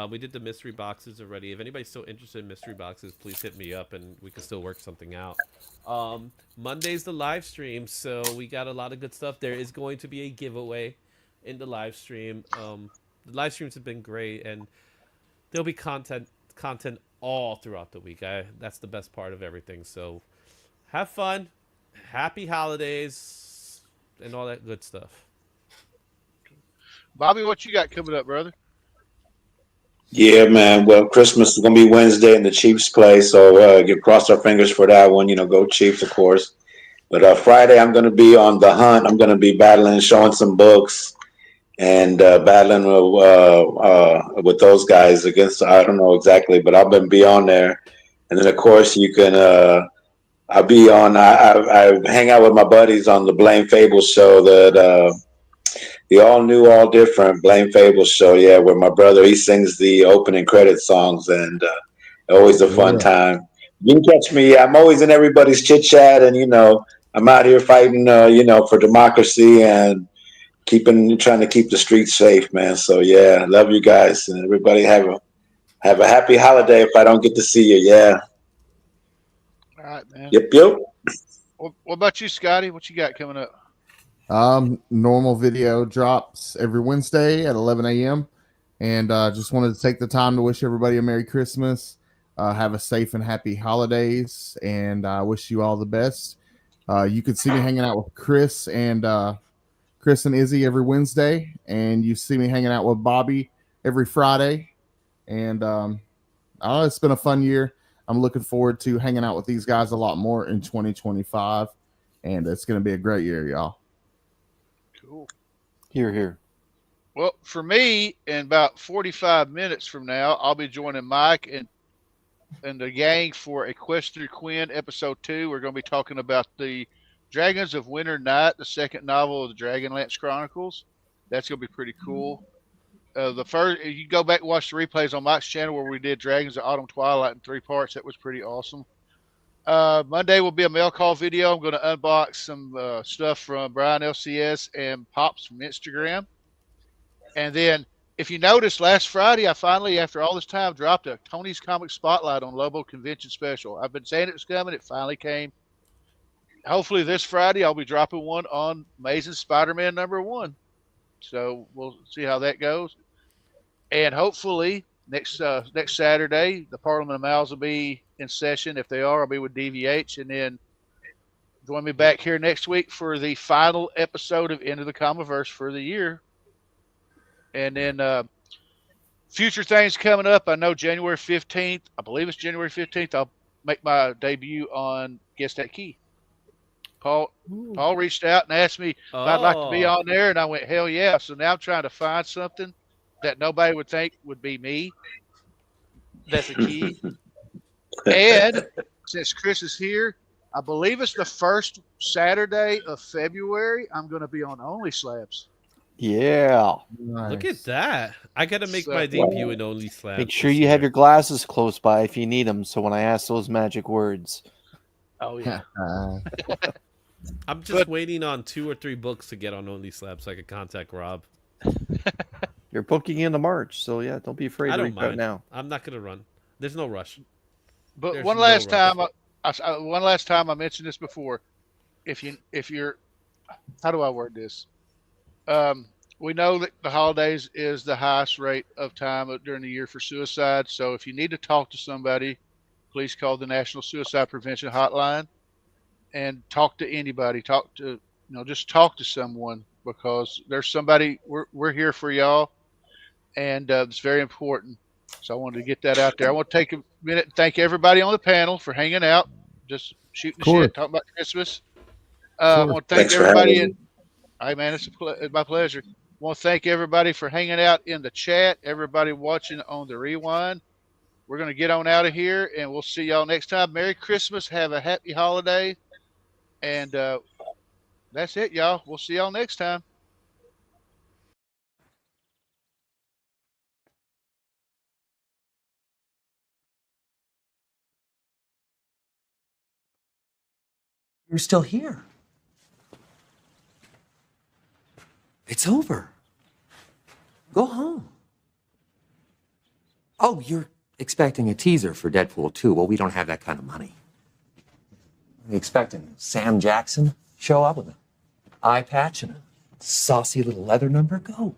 We did the mystery boxes already. If anybody's still interested in mystery boxes, please hit me up and we can still work something out. Monday's the live stream, so we got a lot of good stuff. There is going to be a giveaway in the live stream. The live streams have been great, and there'll be content all throughout the week. That's the best part of everything. So have fun, happy holidays, and all that good stuff. Bobby, what you got coming up, brother? Yeah, man. Well, Christmas is gonna be Wednesday in the Chiefs play, so cross our fingers for that one. Go Chiefs, of course. But Friday, I'm gonna be on the hunt. I'm gonna be battling, showing some books, and battling with those guys against. I don't know exactly, but I'll be on there. And then, of course, you can. I'll be on. I hang out with my buddies on the Blame Fable show that. The all new, all different Blame Fable show, yeah, where my brother he sings the opening credit songs, and always a fun time. You can catch me. I'm always in everybody's chit chat, and I'm out here fighting, for democracy and trying to keep the streets safe, man. So yeah, love you guys, and everybody have a happy holiday. If I don't get to see you, yeah. All right, man. Yep. What about you, Scotty? What you got coming up? Normal video drops every Wednesday at 11 a.m. And just wanted to take the time to wish everybody a Merry Christmas. Have a safe and happy holidays, and I wish you all the best. You could see me hanging out with Chris and Izzy every Wednesday, and you see me hanging out with Bobby every Friday. And I don't know, it's been a fun year. I'm looking forward to hanging out with these guys a lot more in 2025, and it's going to be a great year, y'all. Cool. Here. Well, for me, in about 45 minutes from now, I'll be joining Mike and the gang for Equestria Quinn episode 2. We're going to be talking about the Dragons of Winter Night, the second novel of the Dragonlance Chronicles. That's going to be pretty cool. The first, you go back and watch the replays on Mike's channel where we did Dragons of Autumn Twilight in 3 parts. That was pretty awesome. Monday will be a mail call video. I'm going to unbox some stuff from Brian LCS and Pops from Instagram. And then, if you noticed, last Friday, I finally, after all this time, dropped a Tony's Comic Spotlight on Lobo Convention Special. I've been saying it was coming. It finally came. Hopefully this Friday, I'll be dropping one on Amazing Spider-Man #1. So we'll see how that goes. And hopefully next Saturday, the Parliament of Mouths will be in session. If they are, I'll be with DVH, and then join me back here next week for the final episode of Into the Comiverse for the year. And then future things coming up. I know January 15th. I believe it's January 15th. I'll make my debut on Guess That Key. Paul reached out and asked me if I'd like to be on there, and I went, hell yeah. So now I'm trying to find something that nobody would think would be me. That's a key. And since Chris is here, I believe it's the first Saturday of February. I'm going to be on Only Slabs. Yeah. Nice. Look at that. I got to make my debut in Only Slabs. Make sure you have your glasses close by if you need them. So when I ask those magic words. Oh, yeah. I'm just waiting on 2 or 3 books to get on Only Slabs so I can contact Rob. You're booking into March, so yeah, don't be afraid I to don't reach out mind. now. I'm not going to run. There's no rush. But There's one no last rush. time, I mentioned this before. If you're, how do I word this? We know that the holidays is the highest rate of time during the year for suicide. So if you need to talk to somebody, please call the National Suicide Prevention Hotline and talk to anybody. Just talk to someone, because there's somebody. We're here for y'all, and it's very important. So I wanted to get that out there. I want to take a minute and thank everybody on the panel for hanging out, just shooting the shit, talking about Christmas. I want to thank everybody. Hey, man, it's my pleasure. I want to thank everybody for hanging out in the chat, everybody watching on the rewind. We're going to get on out of here, and we'll see y'all next time. Merry Christmas. Have a happy holiday. And that's it, y'all. We'll see y'all next time. You're still here. It's over. Go home. Oh, you're expecting a teaser for Deadpool 2. Well, we don't have that kind of money. Are you expecting Sam Jackson show up with an eye patch and a saucy little leather number? Go.